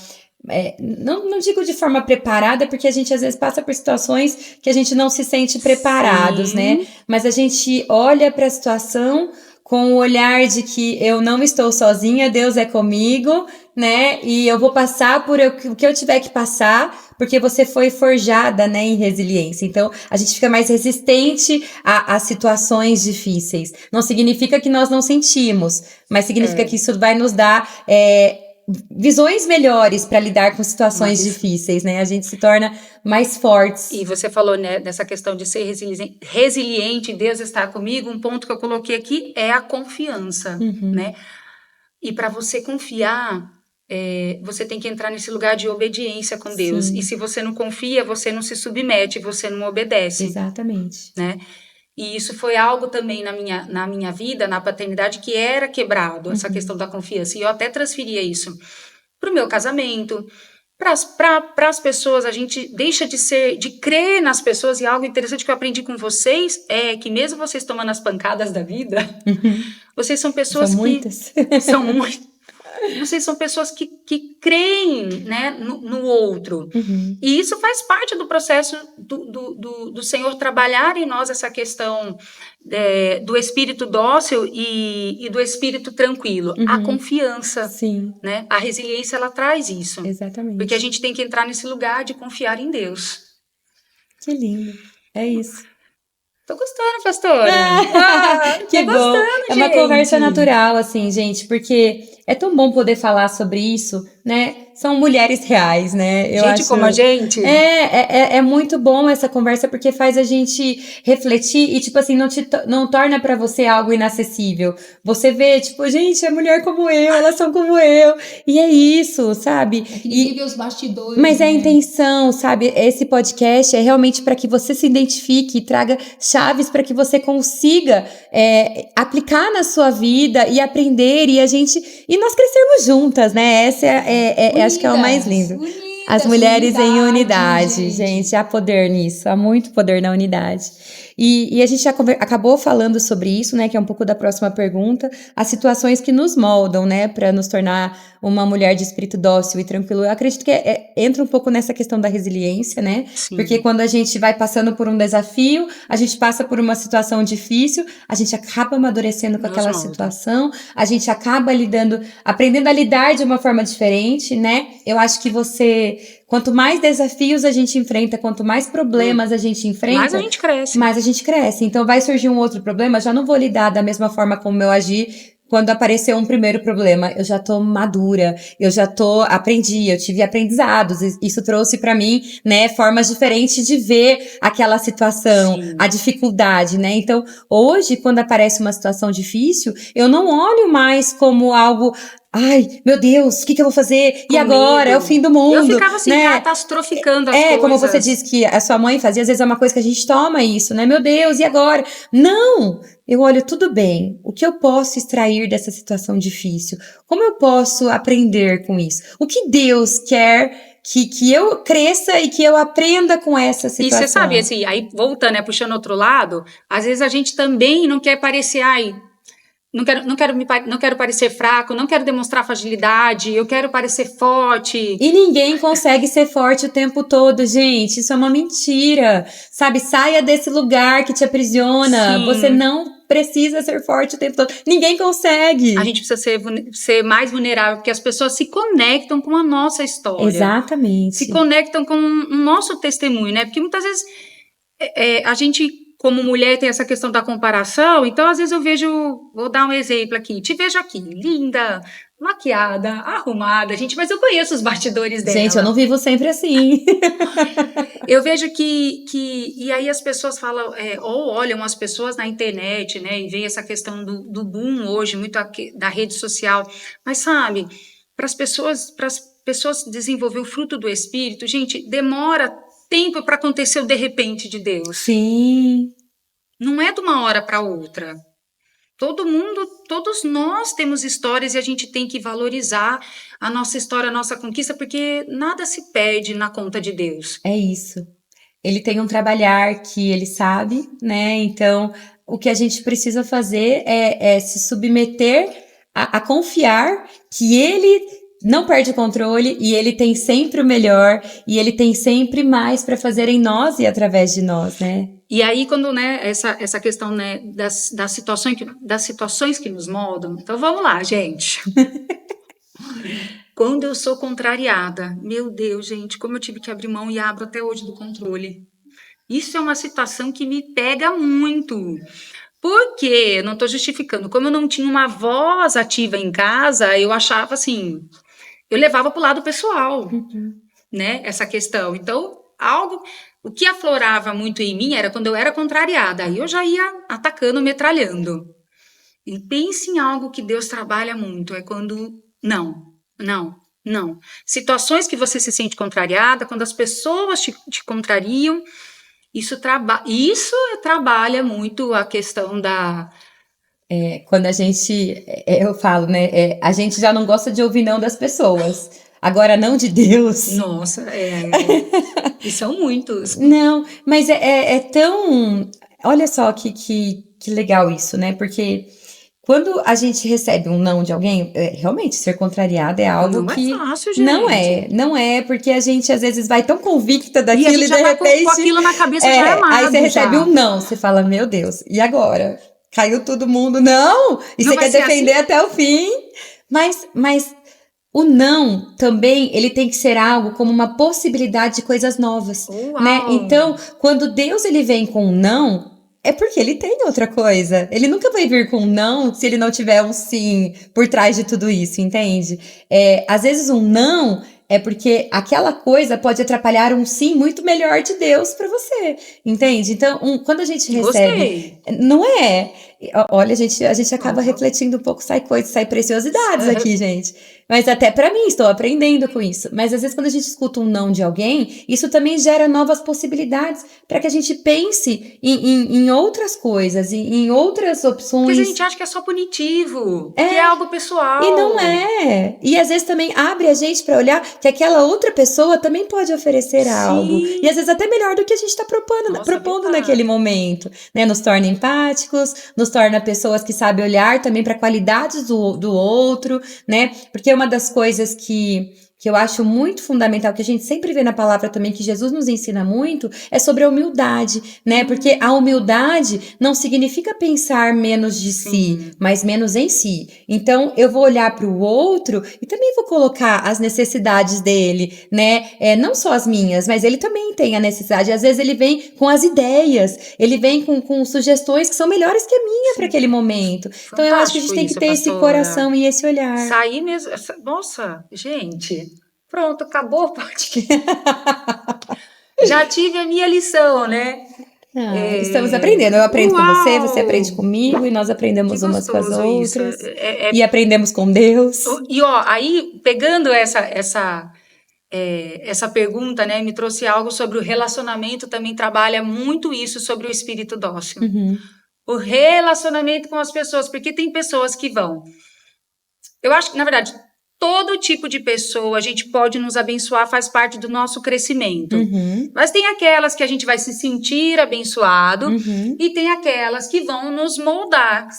não digo de forma preparada, porque a gente às vezes passa por situações que a gente não se sente preparados, né? Mas a gente olha para a situação com o olhar de que eu não estou sozinha, Deus é comigo, né? E eu vou passar por o que eu tiver que passar, porque você foi forjada, né, em resiliência. Então, a gente fica mais resistente a situações difíceis. Não significa que nós não sentimos, mas significa que isso vai nos dar... visões melhores para lidar com situações difíceis, né? A gente se torna mais fortes. E você falou, né, dessa questão de ser resiliente, Deus está comigo. Um ponto que eu coloquei aqui é a confiança, né? E para você confiar, você tem que entrar nesse lugar de obediência com Deus. Sim. E se você não confia, você não se submete, você não obedece. Exatamente. Né? E isso foi algo também na minha vida, na paternidade, que era quebrado, essa questão da confiança. E eu até transferia isso para o meu casamento, para as pessoas. A gente deixa de crer nas pessoas. E algo interessante que eu aprendi com vocês é que mesmo vocês tomando as pancadas da vida, vocês são pessoas muitas. São muitas. Vocês são pessoas que creem, né, no outro. E isso faz parte do processo do Senhor trabalhar em nós essa questão do espírito dócil e do espírito tranquilo. A confiança. Sim. Né? A resiliência, ela traz isso. Exatamente. Porque a gente tem que entrar nesse lugar de confiar em Deus. Que lindo. É isso. Tô gostando, pastora. Que bom. Gostando, é uma conversa natural, assim, gente, porque é tão bom poder falar sobre isso, né? São mulheres reais, né? Como a gente. É muito bom essa conversa, porque faz a gente refletir e, tipo assim, não torna pra você algo inacessível. Você vê, tipo, gente, é mulher como eu, elas são como eu. E é isso, sabe? E vê os bastidores. Mas é a intenção, sabe? Esse podcast é realmente para que você se identifique e traga chaves para que você consiga aplicar na sua vida e aprender e nós crescermos juntas, né? Essa acho que é o mais lindo. As mulheres em unidade, gente. Há poder nisso, há muito poder na unidade. E a gente já acabou falando sobre isso, né, que é um pouco da próxima pergunta, as situações que nos moldam, né, para nos tornar uma mulher de espírito dócil e tranquilo. Eu acredito que entra um pouco nessa questão da resiliência, né, Sim. Porque quando a gente vai passando por um desafio, a gente passa por uma situação difícil, a gente acaba amadurecendo com aquela situação, a gente acaba aprendendo a lidar de uma forma diferente, né, eu acho que você... quanto mais desafios a gente enfrenta, quanto mais problemas a gente enfrenta, mais a gente cresce. mais a gente cresce. Então vai surgir um outro problema, já não vou lidar da mesma forma como eu agi quando apareceu um primeiro problema. Eu já tô madura, aprendi, eu tive aprendizados. Isso trouxe pra mim, né, formas diferentes de ver aquela situação, Sim. a dificuldade, né? Então, hoje, quando aparece uma situação difícil, eu não olho mais como algo... Ai, meu Deus, o que eu vou fazer? E agora? É o fim do mundo. Eu ficava assim, né? Catastroficando as coisas. Como você disse que a sua mãe fazia, às vezes é uma coisa que a gente toma isso, né? Meu Deus, e agora? Não! Eu olho, tudo bem. O que eu posso extrair dessa situação difícil? Como eu posso aprender com isso? O que Deus quer que eu cresça e que eu aprenda com essa situação? E você sabe, assim, aí voltando, né, puxando outro lado, às vezes a gente também não quer parecer, não quero parecer fraco, não quero demonstrar fragilidade, eu quero parecer forte. E ninguém consegue ser forte o tempo todo, gente. Isso é uma mentira. Sabe, saia desse lugar que te aprisiona. Sim. Você não precisa ser forte o tempo todo. Ninguém consegue. A gente precisa ser mais vulnerável, porque as pessoas se conectam com a nossa história. Exatamente. Se conectam com o nosso testemunho, né? Porque muitas vezes a gente... Como mulher tem essa questão da comparação, então às vezes eu vejo, vou dar um exemplo aqui, te vejo aqui, linda, maquiada, arrumada, gente, mas eu conheço os bastidores dela. Gente, eu não vivo sempre assim. Eu vejo e aí as pessoas falam, ou olham as pessoas na internet, né, e vem essa questão do boom hoje, muito da rede social, mas sabe, para as pessoas desenvolver o fruto do Espírito, gente, demora tempo para acontecer o de repente de Deus. Sim. Não é de uma hora para outra. Todos nós temos histórias e a gente tem que valorizar a nossa história, a nossa conquista, porque nada se perde na conta de Deus. É isso. Ele tem um trabalhar que ele sabe, né? Então, o que a gente precisa fazer é se submeter a confiar que ele não perde o controle e ele tem sempre o melhor e ele tem sempre mais para fazer em nós e através de nós, né? E aí, quando, né, essa questão, né, das situações que nos moldam, então vamos lá, gente. Quando eu sou contrariada, meu Deus, gente, como eu tive que abrir mão e abro até hoje do controle. Isso é uma situação que me pega muito. Porque, não estou justificando, como eu não tinha uma voz ativa em casa, eu achava assim, eu levava para o lado pessoal, né, essa questão. Então, o que aflorava muito em mim era quando eu era contrariada, aí eu já ia atacando, metralhando. E pense em algo que Deus trabalha muito, é quando não. Situações que você se sente contrariada, quando as pessoas te contrariam, isso trabalha muito a questão da... Quando a gente, eu falo, né, a gente já não gosta de ouvir não das pessoas. Agora, não de Deus. Nossa, e são muitos. Não, mas é tão... Olha só que legal isso, né? Porque quando a gente recebe um não de alguém, realmente ser contrariada é algo que... Não é fácil, gente. Não é, porque a gente às vezes vai tão convicta daquilo e a gente já de tá repente... com aquilo na cabeça já armado. Aí você recebe um não, você fala, meu Deus, e agora? Caiu todo mundo, não! E você quer defender assim? Até o fim. Mas o não também, ele tem que ser algo como uma possibilidade de coisas novas, né? Então, quando Deus ele vem com um não, é porque ele tem outra coisa. Ele nunca vai vir com um não se ele não tiver um sim por trás de tudo isso, entende? Às vezes um não é porque aquela coisa pode atrapalhar um sim muito melhor de Deus para você, entende? Então, quando a gente recebe... Não é... Olha, a gente acaba refletindo um pouco, sai preciosidades aqui, gente. Mas até pra mim, estou aprendendo com isso. Mas às vezes quando a gente escuta um não de alguém, isso também gera novas possibilidades para que a gente pense em outras coisas, em outras opções. Porque a gente acha que é só punitivo, que é algo pessoal. E não é. E às vezes também abre a gente para olhar que aquela outra pessoa também pode oferecer algo. E às vezes até melhor do que a gente está propondo naquele momento, né? Nos torna empáticos, nos torna pessoas que sabem olhar também para qualidades do outro, né? Porque uma das coisas que que eu acho muito fundamental, que a gente sempre vê na palavra também, que Jesus nos ensina muito, é sobre a humildade, né? Porque a humildade não significa pensar menos de si, mas menos em si. Então, eu vou olhar para o outro e também vou colocar as necessidades dele, né? Não só as minhas, mas ele também tem a necessidade. Às vezes ele vem com as ideias, ele vem com sugestões que são melhores que a minha para aquele momento. Então, eu acho que a gente tem que ter esse coração e esse olhar. Sair mesmo. Nossa, gente. Pronto, acabou o podcast. Já tive a minha lição, né? Estamos aprendendo. Eu aprendo com você, você aprende comigo, e nós aprendemos umas com as outras. E aprendemos com Deus. E ó, aí, pegando essa pergunta, né, me trouxe algo sobre o relacionamento, também trabalha muito isso sobre o espírito dócil. O relacionamento com as pessoas, porque tem pessoas que vão. Eu acho que, na verdade, todo tipo de pessoa a gente pode nos abençoar, faz parte do nosso crescimento. Mas tem aquelas que a gente vai se sentir abençoado e tem aquelas que vão nos moldar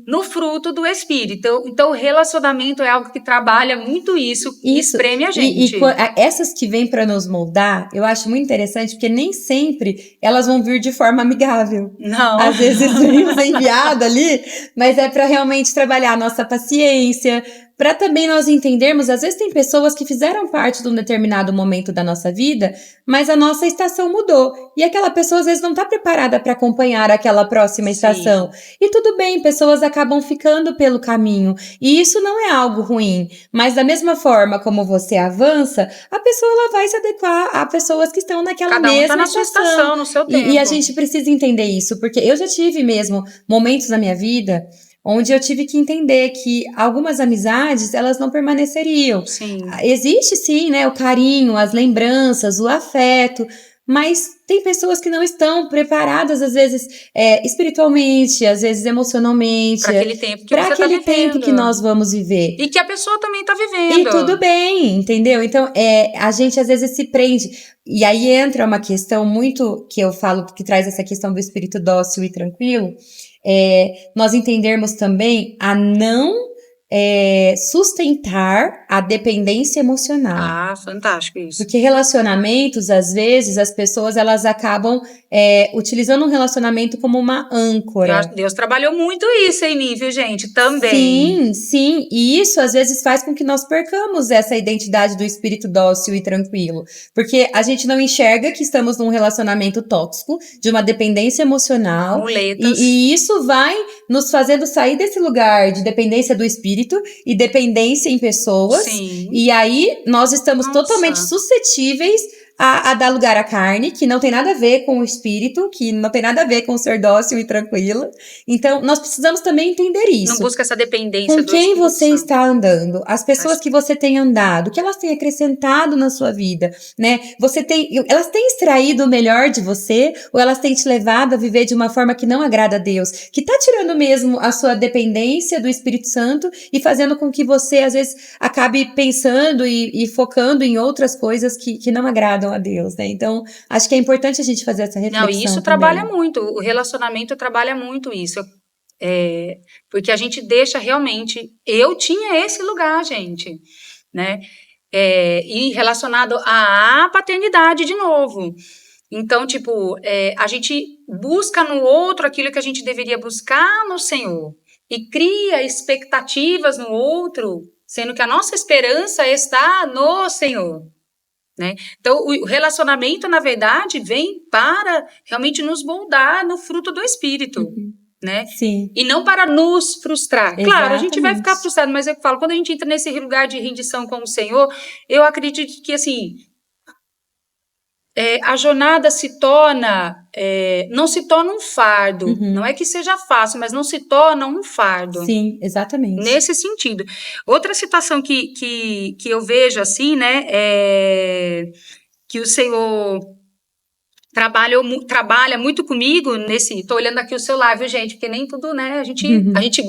no fruto do Espírito. Então, o relacionamento é algo que trabalha muito isso. E espreme a gente. E essas que vêm para nos moldar, eu acho muito interessante, porque nem sempre elas vão vir de forma amigável. Não. Às vezes vem enviado ali, mas é para realmente trabalhar a nossa paciência, para também nós entendermos, às vezes tem pessoas que fizeram parte de um determinado momento da nossa vida, mas a nossa estação mudou. E aquela pessoa às vezes não está preparada para acompanhar aquela próxima estação. E tudo bem, pessoas acabam ficando pelo caminho. E isso não é algo ruim. Mas da mesma forma como você avança, a pessoa ela vai se adequar a pessoas que estão naquela mesma tá na sua estação, no seu tempo. E a gente precisa entender isso, porque eu já tive mesmo momentos na minha vida onde eu tive que entender que algumas amizades, elas não permaneceriam. Existe sim, né, o carinho, as lembranças, o afeto, mas tem pessoas que não estão preparadas, às vezes, espiritualmente, às vezes emocionalmente. Para aquele tempo que você tá vivendo. Para aquele tempo que nós vamos viver. E que a pessoa também está vivendo. E tudo bem, entendeu? Então, a gente às vezes se prende. E aí entra uma questão muito, que eu falo, que traz essa questão do espírito dócil e tranquilo, nós entendermos também a não sustentar a dependência emocional. Ah, fantástico isso. Porque relacionamentos, às vezes, as pessoas elas acabam utilizando um relacionamento como uma âncora. Deus trabalhou muito isso em mim, viu, gente? Também. Sim, sim. E isso, às vezes, faz com que nós percamos essa identidade do espírito dócil e tranquilo. Porque a gente não enxerga que estamos num relacionamento tóxico, de uma dependência emocional. E isso vai nos fazendo sair desse lugar de dependência do espírito e dependência em pessoas. E aí, nós estamos totalmente suscetíveis a dar lugar à carne, que não tem nada a ver com o espírito, que não tem nada a ver com o ser dócil e tranquilo. Então, nós precisamos também entender isso. Não busca essa dependência do quem você está andando, as pessoas que você tem andado, o que elas têm acrescentado na sua vida, né? Elas têm extraído o melhor de você, ou elas têm te levado a viver de uma forma que não agrada a Deus, que tá tirando mesmo a sua dependência do Espírito Santo e fazendo com que você, às vezes, acabe pensando e focando em outras coisas que não agradam a Deus, né? Então, acho que é importante a gente fazer essa reflexão. Não, isso trabalha muito, o relacionamento trabalha muito isso, porque a gente deixa realmente, eu tinha esse lugar, gente, né? E relacionado à paternidade de novo. Então, tipo, a gente busca no outro aquilo que a gente deveria buscar no Senhor e cria expectativas no outro, sendo que a nossa esperança está no Senhor. Né? Então, o relacionamento, na verdade, vem para realmente nos moldar no fruto do Espírito, né? Sim. E não para nos frustrar. Exatamente. Claro, a gente vai ficar frustrado, mas eu falo, quando a gente entra nesse lugar de rendição com o Senhor, eu acredito que, assim, a jornada se torna, não se torna um fardo, não é que seja fácil, mas não se torna um fardo. Sim, exatamente. Nesse sentido. Outra situação que eu vejo assim, né, que o Senhor trabalha muito comigo tô olhando aqui o celular, viu, gente, porque nem tudo, né, a gente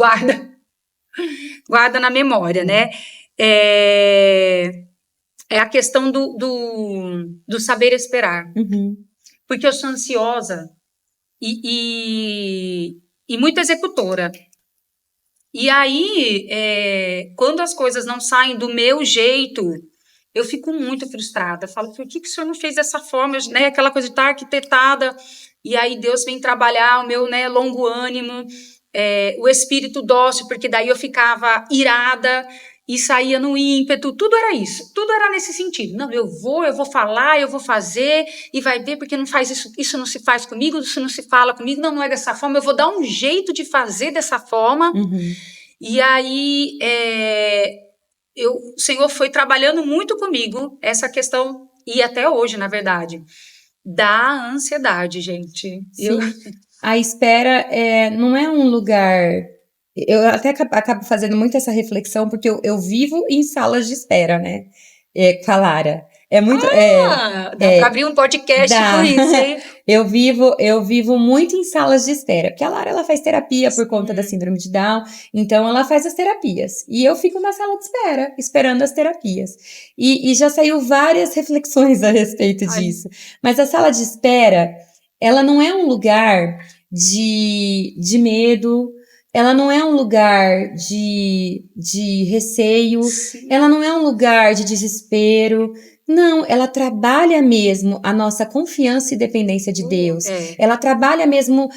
guarda na memória, né, é a questão do saber esperar. Porque eu sou ansiosa e muito executora. E aí, quando as coisas não saem do meu jeito, eu fico muito frustrada. Eu falo, por que o senhor não fez dessa forma? Né, aquela coisa de estar arquitetada. E aí Deus vem trabalhar o meu, né, longo ânimo, o espírito dócil, porque daí eu ficava irada e saía no ímpeto, tudo era isso, tudo era nesse sentido. Não, eu vou falar, eu vou fazer, e vai ver, porque não faz isso não se faz comigo, isso não se fala comigo, não é dessa forma, eu vou dar um jeito de fazer dessa forma. E aí o Senhor foi trabalhando muito comigo essa questão, e até hoje, na verdade, da ansiedade, gente. A espera não é um lugar... Eu até acabo fazendo muito essa reflexão, porque eu vivo em salas de espera, né? Com a Lara. É muito... dá pra abrir um podcast com isso, hein? Eu vivo muito em salas de espera, porque a Lara, ela faz terapia por conta da síndrome de Down, então ela faz as terapias, e eu fico na sala de espera, esperando as terapias, e já saiu várias reflexões a respeito disso, mas a sala de espera, ela não é um lugar de medo, ela não é um lugar de receio, ela não é um lugar de desespero. Não, ela trabalha mesmo a nossa confiança e dependência de Deus. Ela trabalha mesmo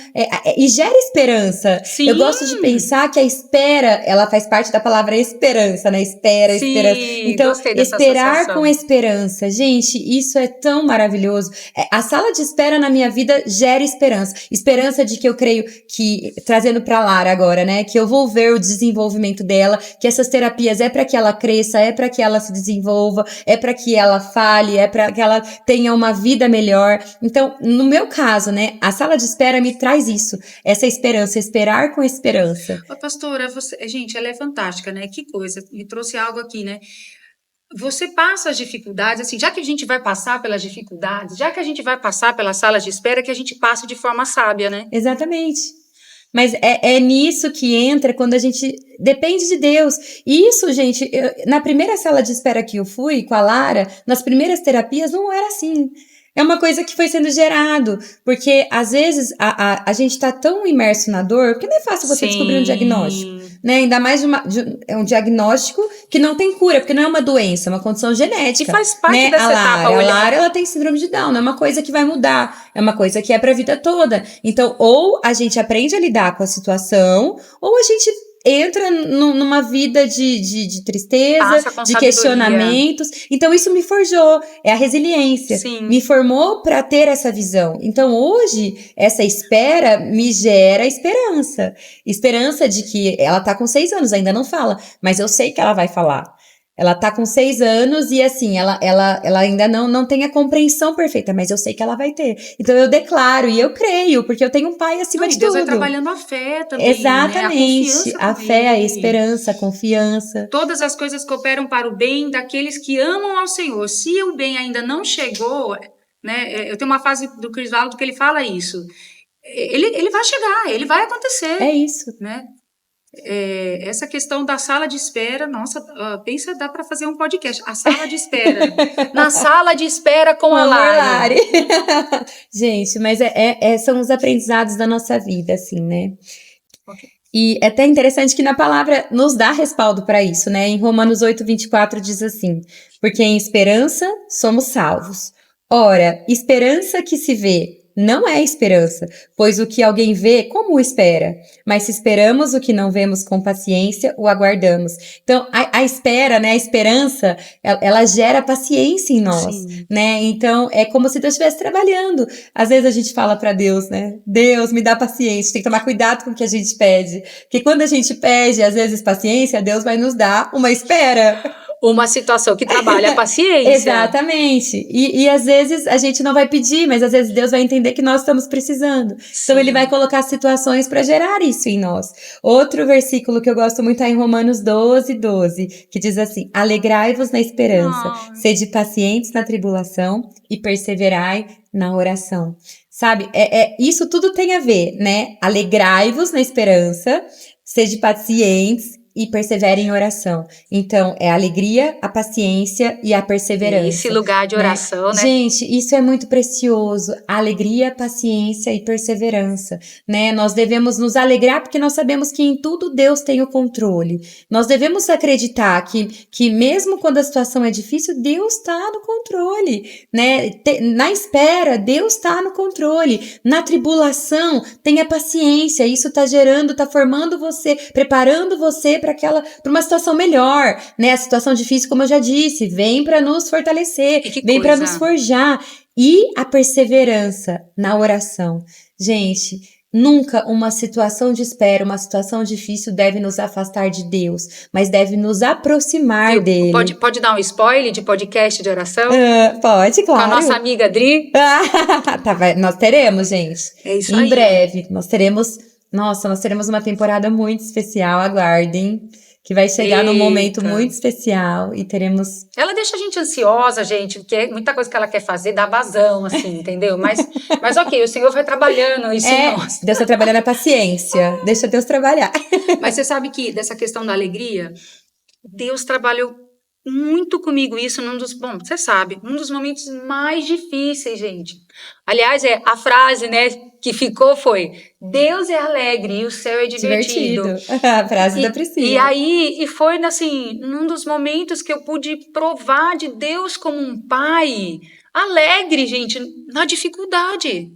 e gera esperança. Sim. Eu gosto de pensar que a espera, ela faz parte da palavra esperança, né? Espera, Sim, esperança. Então, esperar associação. com esperança. Gente, isso é tão maravilhoso. A sala de espera na minha vida gera esperança. Esperança de que eu creio que, trazendo pra Lara agora, né? Que eu vou ver o desenvolvimento dela, que essas terapias é para que ela cresça, é para que ela se desenvolva, é para que ela fale, é para que ela tenha uma vida melhor. Então, no meu caso, né, a sala de espera me traz isso, essa esperança, esperar com esperança. Ô, pastora, gente, ela é fantástica, né? Que coisa, me trouxe algo aqui, né? Você passa as dificuldades, assim, já que a gente vai passar pelas dificuldades, já que a gente vai passar pelas salas de espera, que a gente passe de forma sábia, né? Exatamente. Mas é nisso que entra quando a gente depende de Deus. E isso, gente, na primeira sala de espera que eu fui com a Lara, nas primeiras terapias, não era assim. É uma coisa que foi sendo gerado, porque às vezes a gente tá tão imerso na dor, porque não é fácil você descobrir um diagnóstico, né? Ainda mais é um diagnóstico que não tem cura, porque não é uma doença, é uma condição genética. E faz parte né? dessa etapa. A Lara, ela tem síndrome de Down, não é uma coisa que vai mudar, é uma coisa que é pra vida toda. Então, ou a gente aprende a lidar com a situação, ou a gente entra numa vida de tristeza, de questionamentos. Então, isso me forjou. É a resiliência. Sim. Me formou para ter essa visão. Então, hoje, essa espera me gera esperança. Esperança de que ela tá com 6 anos, ainda não fala, mas eu sei que ela vai falar. Ela tá com 6 anos e, assim, ela ainda não tem a compreensão perfeita, mas eu sei que ela vai ter. Então, eu declaro e eu creio, porque eu tenho um pai acima de Deus tudo. vai trabalhando a fé também, exatamente, né? a fé, a esperança, a confiança. Todas as coisas cooperam para o bem daqueles que amam ao Senhor. Se o bem ainda não chegou, né? Eu tenho uma frase do Chris Valdo que ele fala isso. Ele vai chegar, ele vai acontecer. É isso. Né? Essa questão da sala de espera, nossa, pensa, dá para fazer um podcast. A sala de espera. Na sala de espera com a Lari. Gente, mas são os aprendizados da nossa vida, assim, né? Okay. E é até interessante que na palavra nos dá respaldo para isso, né? Em Romanos 8:24 diz assim: porque em esperança somos salvos. Ora, esperança que se vê não é esperança, pois o que alguém vê, como o espera? Mas se esperamos o que não vemos com paciência, o aguardamos. Então, a espera, né, a esperança, ela gera paciência em nós, Sim. né? Então, é como se Deus estivesse trabalhando. Às vezes a gente fala para Deus, né? Deus, me dá paciência. Tem que tomar cuidado com o que a gente pede. Porque quando a gente pede, às vezes, paciência, Deus vai nos dar uma espera. Uma situação que trabalha a paciência. Exatamente. E às vezes a gente não vai pedir, mas às vezes Deus vai entender que nós estamos precisando. Sim. Então ele vai colocar situações para gerar isso em nós. Outro versículo que eu gosto muito é em Romanos 12:12, que diz assim: alegrai-vos na esperança, sede pacientes na tribulação e perseverai na oração. Sabe, isso tudo tem a ver, né? Alegrai-vos na esperança, sede pacientes e persevera em oração. Então, é a alegria, a paciência e a perseverança. Esse lugar de oração, né? Gente, isso é muito precioso. Alegria, paciência e perseverança, né? Nós devemos nos alegrar porque nós sabemos que em tudo Deus tem o controle. Nós devemos acreditar que mesmo quando a situação é difícil, Deus está no controle, né? Na espera, Deus está no controle. Na tribulação, tenha paciência. Isso está gerando, está formando você, preparando você para uma situação melhor, né? A situação difícil, como eu já disse, vem para nos fortalecer, vem para nos forjar. E a perseverança na oração. Gente, nunca uma situação de espera, uma situação difícil deve nos afastar de Deus, mas deve nos aproximar dele. Pode dar um spoiler de podcast de oração? Pode, claro. Com a nossa amiga Dri? Nós teremos, gente. É isso aí. Em breve, nós teremos uma temporada muito especial, aguardem. Que vai chegar num momento muito especial e teremos... Ela deixa a gente ansiosa, gente, porque muita coisa que ela quer fazer dá vazão, assim, entendeu? Mas ok, o Senhor vai trabalhando isso em nós. Deus está trabalhando a paciência, deixa Deus trabalhar. Mas você sabe que dessa questão da alegria, Deus trabalhou muito comigo isso você sabe, um dos momentos mais difíceis, gente. Aliás, a frase, né, que ficou foi: Deus é alegre e o céu é divertido. A frase da Priscila. E foi, assim, num dos momentos que eu pude provar de Deus como um pai alegre, gente, na dificuldade.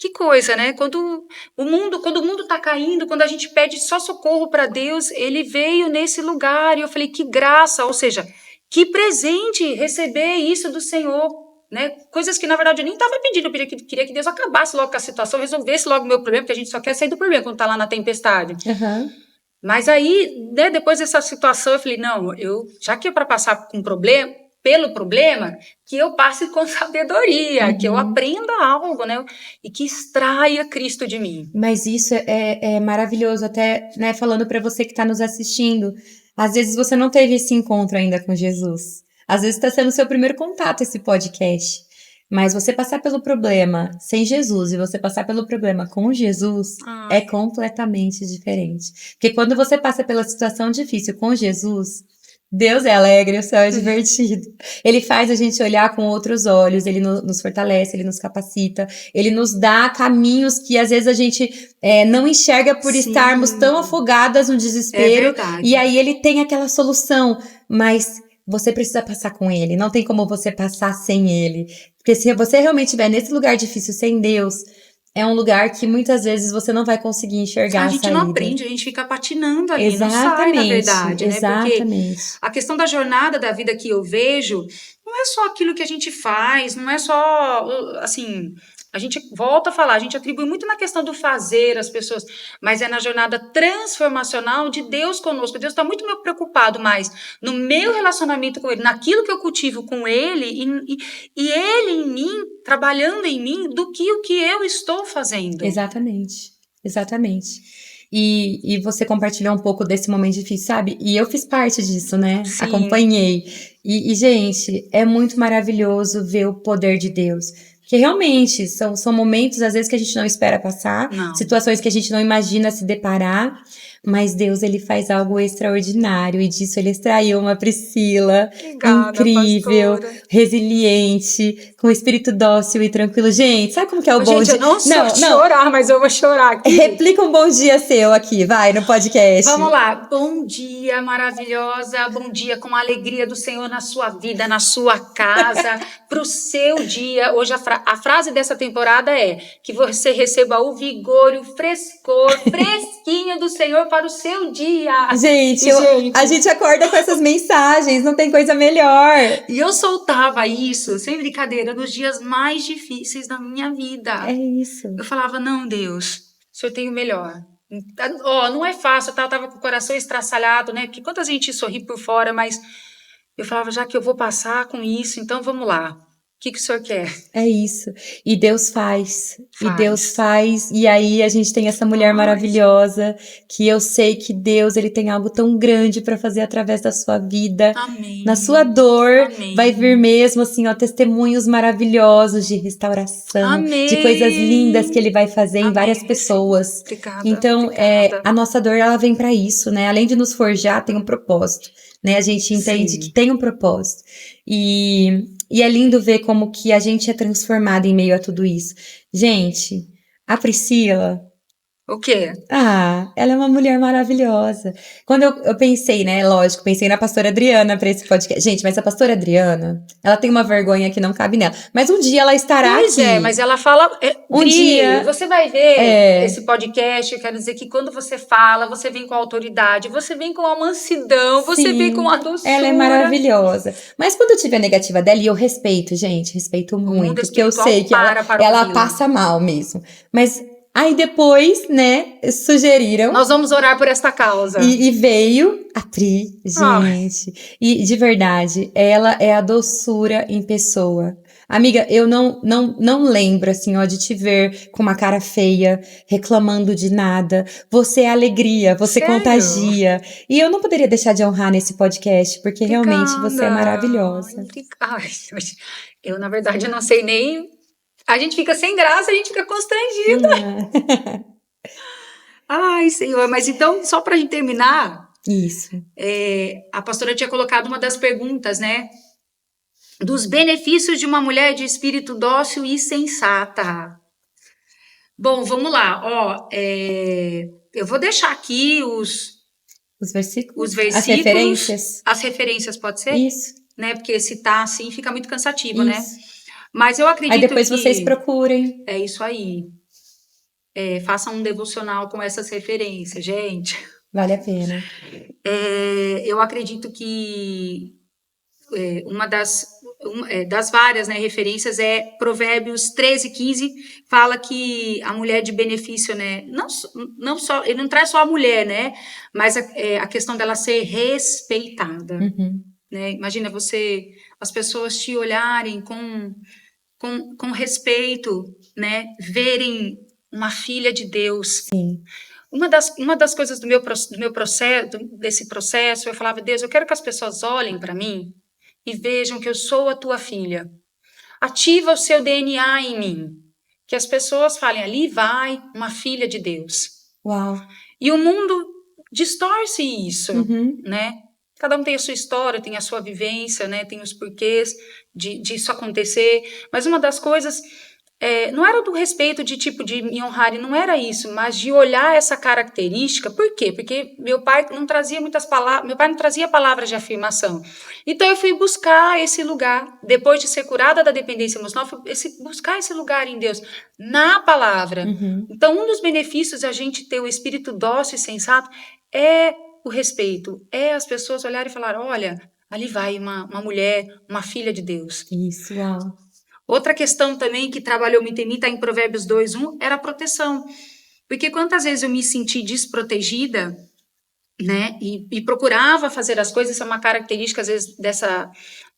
Que coisa, né? Quando o mundo tá caindo, quando a gente pede só socorro para Deus, ele veio nesse lugar e eu falei, que graça, ou seja, que presente receber isso do Senhor, né? Coisas que na verdade eu nem estava pedindo, eu queria que Deus acabasse logo com a situação, resolvesse logo o meu problema, porque a gente só quer sair do problema quando tá lá na tempestade. Uhum. Mas aí, né, depois dessa situação, eu falei, não, já que é para passar pelo problema, que eu passe com sabedoria, que eu aprenda algo, né? E que extraia Cristo de mim. Mas isso é maravilhoso, até, né, falando para você que está nos assistindo. Às vezes você não teve esse encontro ainda com Jesus. Às vezes está sendo o seu primeiro contato esse podcast. Mas você passar pelo problema sem Jesus e você passar pelo problema com Jesus é completamente diferente. Porque quando você passa pela situação difícil com Jesus... Deus é alegre, o céu é divertido. Ele faz a gente olhar com outros olhos, ele nos fortalece, ele nos capacita, ele nos dá caminhos que às vezes a gente não enxerga por estarmos tão afogadas no desespero. É verdade. E aí ele tem aquela solução, mas você precisa passar com ele, não tem como você passar sem ele. Porque se você realmente estiver nesse lugar difícil sem Deus, é um lugar que muitas vezes você não vai conseguir enxergar a saída. A gente não aprende, a gente fica patinando ali, não sai, na verdade, né? Exatamente. Porque a questão da jornada da vida que eu vejo não é só aquilo que a gente faz, não é só, assim, a gente volta a falar, a gente atribui muito na questão do fazer as pessoas, mas é na jornada transformacional de Deus conosco. Deus está muito preocupado mais no meu relacionamento com Ele, naquilo que eu cultivo com Ele e Ele em mim, trabalhando em mim, do que o que eu estou fazendo. Exatamente. E você compartilhou um pouco desse momento difícil, sabe? E eu fiz parte disso, né? Sim. Acompanhei. E, gente, é muito maravilhoso ver o poder de Deus. Porque realmente são momentos, às vezes, que a gente não espera passar, situações que a gente não imagina se deparar, mas Deus, ele faz algo extraordinário, e disso ele extraiu uma Priscila incrível, pastora, resiliente, com espírito dócil e tranquilo. Gente, sabe como que é o bom dia? Eu não sou chorar, mas eu vou chorar aqui. Replica um bom dia seu aqui, vai, no podcast. Vamos lá. Bom dia, maravilhosa. Bom dia com a alegria do Senhor na sua vida, na sua casa, pro seu dia. Hoje a frase dessa temporada é que você receba o vigor, o frescor, fresquinho do Senhor para o seu dia. Gente, a gente acorda com essas mensagens, não tem coisa melhor. E eu soltava isso, sem brincadeira, nos dias mais difíceis da minha vida. É isso. Eu falava, não, Deus, o Senhor tem o melhor. Não é fácil, eu tava com o coração estraçalhado, né? Porque quanta gente sorri por fora, mas eu falava, já que eu vou passar com isso, então vamos lá. que o senhor quer? É isso. E Deus faz. E Faz. Deus faz. E aí a gente tem essa mulher maravilhosa, que eu sei que Deus, ele tem algo tão grande para fazer através da sua vida. Amém. Na sua dor, Amém. vai vir mesmo, assim, ó, testemunhos maravilhosos de restauração, Amém. de coisas lindas que ele vai fazer em várias Amém. pessoas. Obrigada. Então, obrigada. a nossa dor, ela vem para isso, né? Além de nos forjar, tem um propósito, né? A gente entende Sim. que tem um propósito. E é lindo ver como que a gente é transformada em meio a tudo isso. Gente, a Priscila... O quê? ela é uma mulher maravilhosa. Quando eu pensei, né, lógico, pensei na pastora Adriana pra esse podcast. Gente, mas a pastora Adriana, ela tem uma vergonha que não cabe nela. Mas um dia ela estará Pois aqui. é, mas ela fala... Um Dri, dia- você vai ver esse podcast, eu quero dizer que quando você fala, você vem com autoridade, você vem com a mansidão, você vem com a doçura. Ela é maravilhosa. Mas quando eu tive a negativa dela, e eu respeito, gente, respeito mundo muito, porque eu espiritual sei que ela ouvi-la. passa mal mesmo. Mas aí depois, né, sugeriram. Nós vamos orar por esta causa. E veio a Pri, gente. E de verdade, ela é a doçura em pessoa. Amiga, eu não lembro, assim, ó, de te ver com uma cara feia, reclamando de nada. Você é alegria, você Sério? contagia. E eu não poderia deixar de honrar nesse podcast, porque realmente você é maravilhosa. Ai, eu, na verdade, não sei nem... A gente fica sem graça, a gente fica constrangida. Ai, Senhor, mas então, só para a gente terminar... Isso. A pastora tinha colocado uma das perguntas, né? Dos benefícios de uma mulher de espírito dócil e sensata. Bom, vamos lá. Ó, eu vou deixar aqui os versículos. As referências. As referências, pode ser? Isso. Né? Porque citar assim fica muito cansativo, Isso. né? Mas eu acredito aí depois que... vocês procurem. É isso aí. Façam um devocional com essas referências, gente. Vale a pena. Eu acredito que uma das várias, né, referências é Provérbios 13:15, fala que a mulher de benefício, né, não só, ele não traz só a mulher, né, mas a questão dela ser respeitada. Uhum. Né? Imagina as pessoas te olharem com respeito, né, verem uma filha de Deus. Sim. Uma das coisas do meu processo, desse processo, eu falava, Deus, eu quero que as pessoas olhem para mim e vejam que eu sou a tua filha. Ativa o seu DNA em mim. Que as pessoas falem, ali vai uma filha de Deus. Uau. E o mundo distorce isso, Uhum. né? Cada um tem a sua história, tem a sua vivência, né? Tem os porquês disso acontecer. Mas uma das coisas... não era do respeito de me honrar, não era isso, mas de olhar essa característica. Por quê? Porque meu pai não trazia muitas palavras, meu pai não trazia palavras de afirmação. Então eu fui buscar esse lugar, depois de ser curada da dependência emocional, buscar esse lugar em Deus, na palavra. Uhum. Então um dos benefícios a gente ter o espírito dócil e sensato é o respeito, é as pessoas olharem e falar, olha, ali vai uma mulher, uma filha de Deus. Isso, uau. Outra questão também que trabalhou muito em mim, está em Provérbios 2:1, era a proteção. Porque quantas vezes eu me senti desprotegida, né? E procurava fazer as coisas, isso é uma característica, às vezes,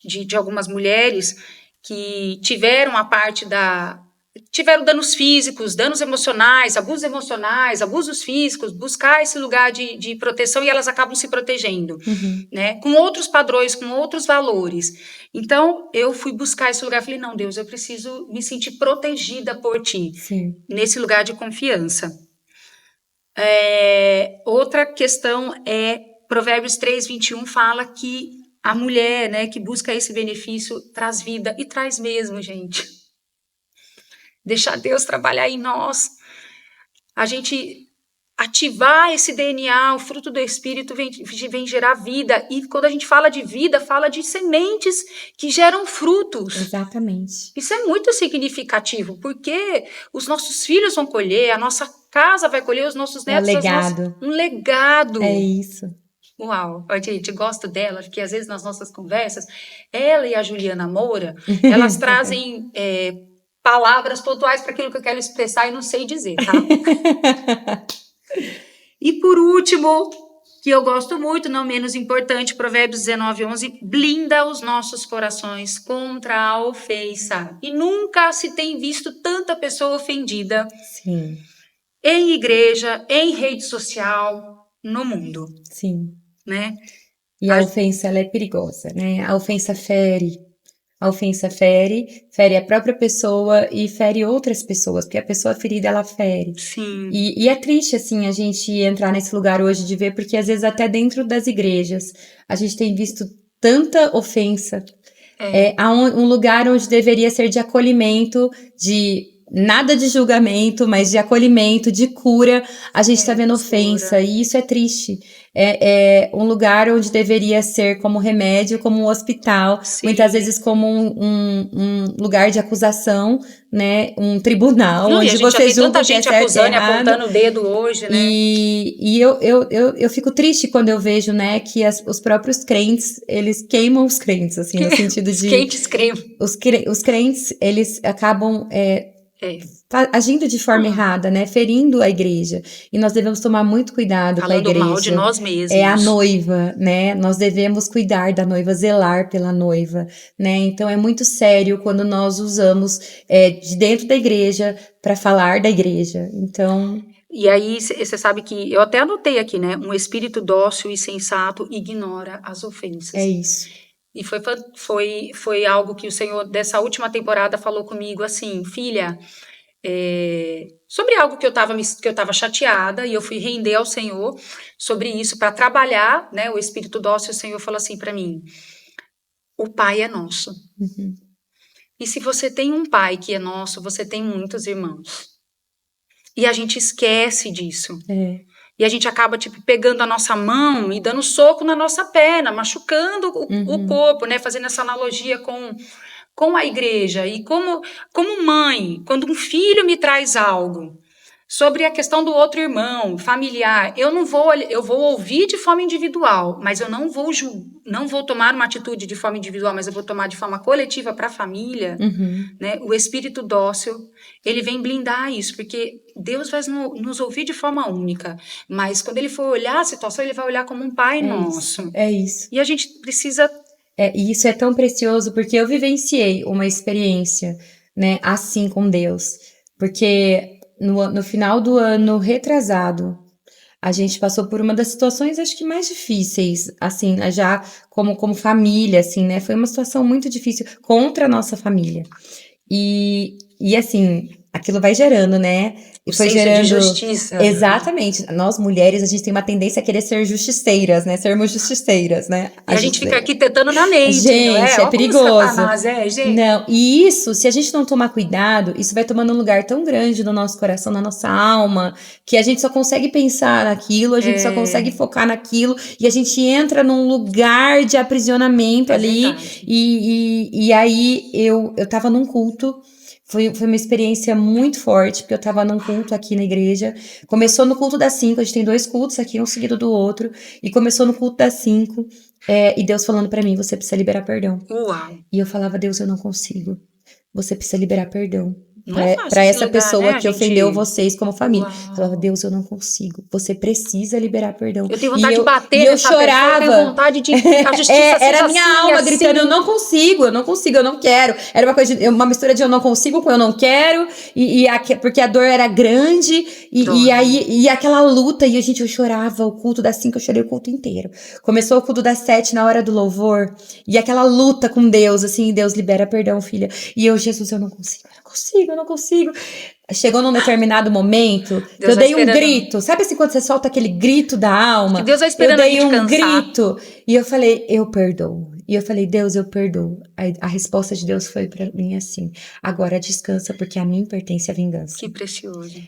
de algumas mulheres que tiveram a parte tiveram danos físicos, danos emocionais, abusos físicos, buscar esse lugar de proteção e elas acabam se protegendo, Uhum. né? Com outros padrões, com outros valores. Então, eu fui buscar esse lugar, falei, não, Deus, eu preciso me sentir protegida por Ti, Sim. nesse lugar de confiança. Outra questão Provérbios 3:21 fala que a mulher, né, que busca esse benefício traz vida, e traz mesmo, gente. Deixar Deus trabalhar em nós, a gente ativar esse DNA, o fruto do Espírito vem gerar vida, e quando a gente fala de vida, fala de sementes que geram frutos. Exatamente. Isso é muito significativo, porque os nossos filhos vão colher, a nossa casa vai colher, os nossos netos... É um legado. Um legado. É isso. Uau, gente, gosto dela, porque às vezes nas nossas conversas, ela e a Juliana Moura, elas trazem palavras pontuais para aquilo que eu quero expressar e não sei dizer, tá? E por último, que eu gosto muito, não menos importante, Provérbios 19:11, blinda os nossos corações contra a ofensa. E nunca se tem visto tanta pessoa ofendida Sim, em igreja, em rede social, no mundo, sim. né? E a ofensa, ela é perigosa, né? A ofensa fere. A ofensa fere, fere a própria pessoa e fere outras pessoas, porque a pessoa ferida, ela fere. Sim. E é triste, assim, a gente entrar nesse lugar hoje de ver, porque às vezes até dentro das igrejas a gente tem visto tanta ofensa. Há um lugar onde deveria ser de acolhimento, de nada de julgamento, mas de acolhimento, de cura, a gente tá vendo ofensa, e isso é triste. É um lugar onde deveria ser como remédio, como um hospital, Sim. muitas vezes como um lugar de acusação, né? Um tribunal, Não, onde você julga o que é certo e acusando e errado. apontando o dedo hoje, né? E eu fico triste quando eu vejo, né, que os próprios crentes, eles queimam os crentes, assim, no sentido de... Os crentes queimam. Os crentes, eles acabam agindo de forma errada, né? Ferindo a igreja. E nós devemos tomar muito cuidado com a igreja. Falando mal de nós mesmos. É a noiva, né? Nós devemos cuidar da noiva, zelar pela noiva, né? Então é muito sério quando nós usamos de dentro da igreja para falar da igreja. Então... E aí, você sabe que, eu até anotei aqui, né? Um espírito dócil e sensato ignora as ofensas. É isso. E foi algo que o Senhor, dessa última temporada, falou comigo assim, filha, sobre algo que eu estava chateada, e eu fui render ao Senhor sobre isso, para trabalhar, né? O espírito dócil, o Senhor falou assim para mim, o Pai é nosso. Uhum. E se você tem um Pai que é nosso, você tem muitos irmãos. E a gente esquece disso. E a gente acaba, tipo, pegando a nossa mão e dando soco na nossa perna, machucando o corpo, né? Fazendo essa analogia com a igreja. E como mãe, quando um filho me traz algo sobre a questão do outro irmão, familiar, eu vou ouvir de forma individual, mas eu não vou tomar uma atitude de forma individual, mas eu vou tomar de forma coletiva para a família, né? O espírito dócil, ele vem blindar isso, porque Deus vai nos ouvir de forma única, mas quando ele for olhar a situação, ele vai olhar como um pai nosso. É isso. E a gente precisa... E isso é tão precioso, porque eu vivenciei uma experiência, né, assim com Deus, porque no final do ano retrasado, a gente passou por uma das situações, acho que mais difíceis, assim, já como família, assim, né, foi uma situação muito difícil contra a nossa família, e assim, aquilo vai gerando, né, e foi gerando... de justiça. Exatamente. Nós, mulheres, a gente tem uma tendência a querer ser justiceiras, né? Sermos justiceiras, né? E a gente fica aqui tentando na mente, gente, não é? É perigoso. Gente. Não, e isso, se a gente não tomar cuidado, isso vai tomando um lugar tão grande no nosso coração, na nossa alma, que a gente só consegue pensar naquilo, a gente só consegue focar naquilo, e a gente entra num lugar de aprisionamento ali. Verdade. E aí, eu tava num culto. Foi uma experiência muito forte, porque eu tava num culto aqui na igreja. Começou no culto das 5, a gente tem 2 cultos aqui, um seguido do outro. E começou no culto das 5, e Deus falando pra mim, você precisa liberar perdão. Uau. E eu falava, Deus, eu não consigo. Você precisa liberar perdão. Pra essa lugar, pessoa né, que ofendeu gente? vocês como família. Uau. Eu falava, Deus, eu não consigo. Você precisa liberar perdão. Eu tenho vontade de bater e eu nessa chorava. pessoa, eu tenho vontade de... A justiça Era seja a minha assim, alma assim. gritando, eu não consigo, eu não quero. Era uma coisa uma mistura de eu não consigo com eu não quero, porque a dor era grande, e aquela luta, e eu chorava o culto das 5, eu chorei o culto inteiro. Começou o culto das 7, na hora do louvor, e aquela luta com Deus, assim, Deus libera perdão, filha. E eu, Jesus, eu não consigo. Chegou num determinado momento, eu dei um grito. Sabe assim, quando você solta aquele grito da alma? Que Deus vai esperando eu dei um cansar. grito. E eu falei, eu perdoo. E eu falei, Deus, eu perdoo. A resposta de Deus foi pra mim assim, agora descansa, porque a mim pertence a vingança. Que precioso.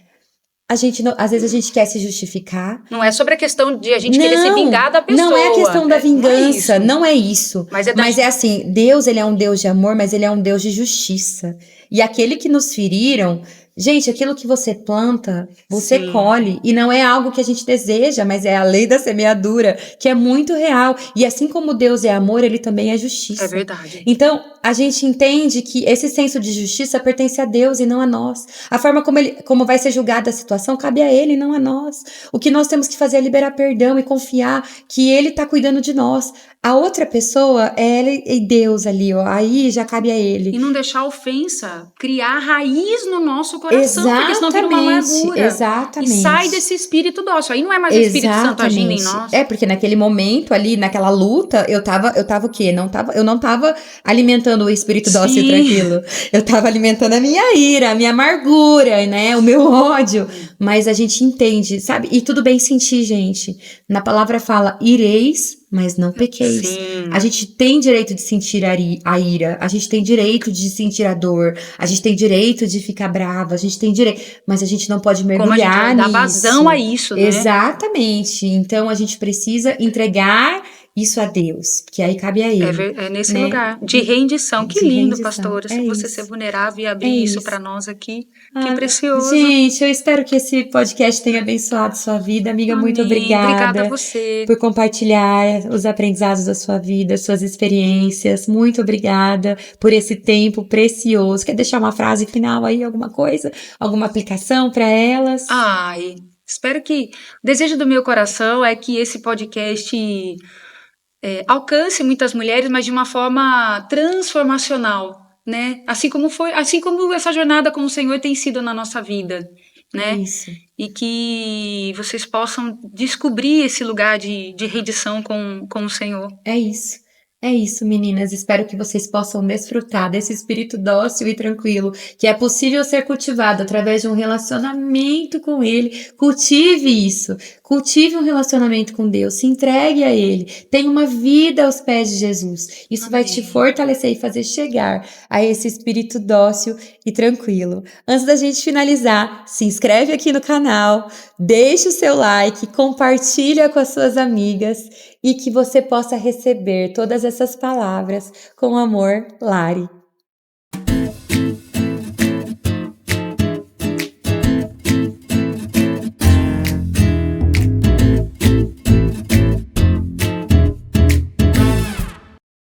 Às vezes a gente quer se justificar. Não é sobre a questão de a gente querer se vingar da pessoa. Não é a questão da vingança, não é isso. Mas é assim, Deus, ele é um Deus de amor, mas ele é um Deus de justiça. E aquele que nos feriram, Gente, aquilo que você planta, você Sim. colhe. E não é algo que a gente deseja, mas é a lei da semeadura, que é muito real. E assim como Deus é amor, ele também é justiça. É verdade. Então, a gente entende que esse senso de justiça pertence a Deus e não a nós. A forma como vai ser julgada a situação cabe a ele e não a nós. O que nós temos que fazer é liberar perdão e confiar que ele está cuidando de nós. A outra pessoa é ele e Deus ali, ó. Aí já cabe a ele. E não deixar a ofensa criar raiz no nosso coração, porque senão vira uma amargura. Exatamente. E sai desse espírito dócil. Aí não é mais o Espírito Santo agindo em nós. É, porque naquele momento ali, naquela luta, eu tava o quê? Eu não tava alimentando o espírito dócil e tranquilo. Eu tava alimentando a minha ira, a minha amargura, né? O meu ódio. Mas a gente entende, sabe? E tudo bem sentir, gente. Na palavra fala, ireis, mas não pequeis. Sim. A gente tem direito de sentir a ira, a gente tem direito de sentir a dor, a gente tem direito de ficar brava, a gente tem direito, mas a gente não pode mergulhar nisso. Como a gente dá vazão a isso, né? Exatamente. Então a gente precisa entregar isso a Deus, porque aí cabe a ele. É nesse lugar de rendição. Que lindo, pastora, se você ser vulnerável e abrir isso para nós aqui. Que precioso. Gente, eu espero que esse podcast tenha abençoado sua vida. Amiga, muito obrigada. Obrigada a você. Por compartilhar os aprendizados da sua vida, suas experiências. Muito obrigada por esse tempo precioso. Quer deixar uma frase final aí, alguma coisa? Alguma aplicação para elas? Ai, espero que... O desejo do meu coração é que esse podcast... alcance muitas mulheres, mas de uma forma transformacional, né? Assim como essa jornada com o Senhor tem sido na nossa vida, né? Isso. E que vocês possam descobrir esse lugar de rendição com o Senhor. É isso, meninas. Espero que vocês possam desfrutar desse espírito dócil e tranquilo, que é possível ser cultivado através de um relacionamento com Ele. Cultive isso. Cultive um relacionamento com Deus. Se entregue a Ele. Tenha uma vida aos pés de Jesus. Isso vai te fortalecer e fazer chegar a esse espírito dócil e tranquilo. Antes da gente finalizar, se inscreve aqui no canal, deixe o seu like, compartilha com as suas amigas e que você possa receber todas essas palavras com amor, Lari.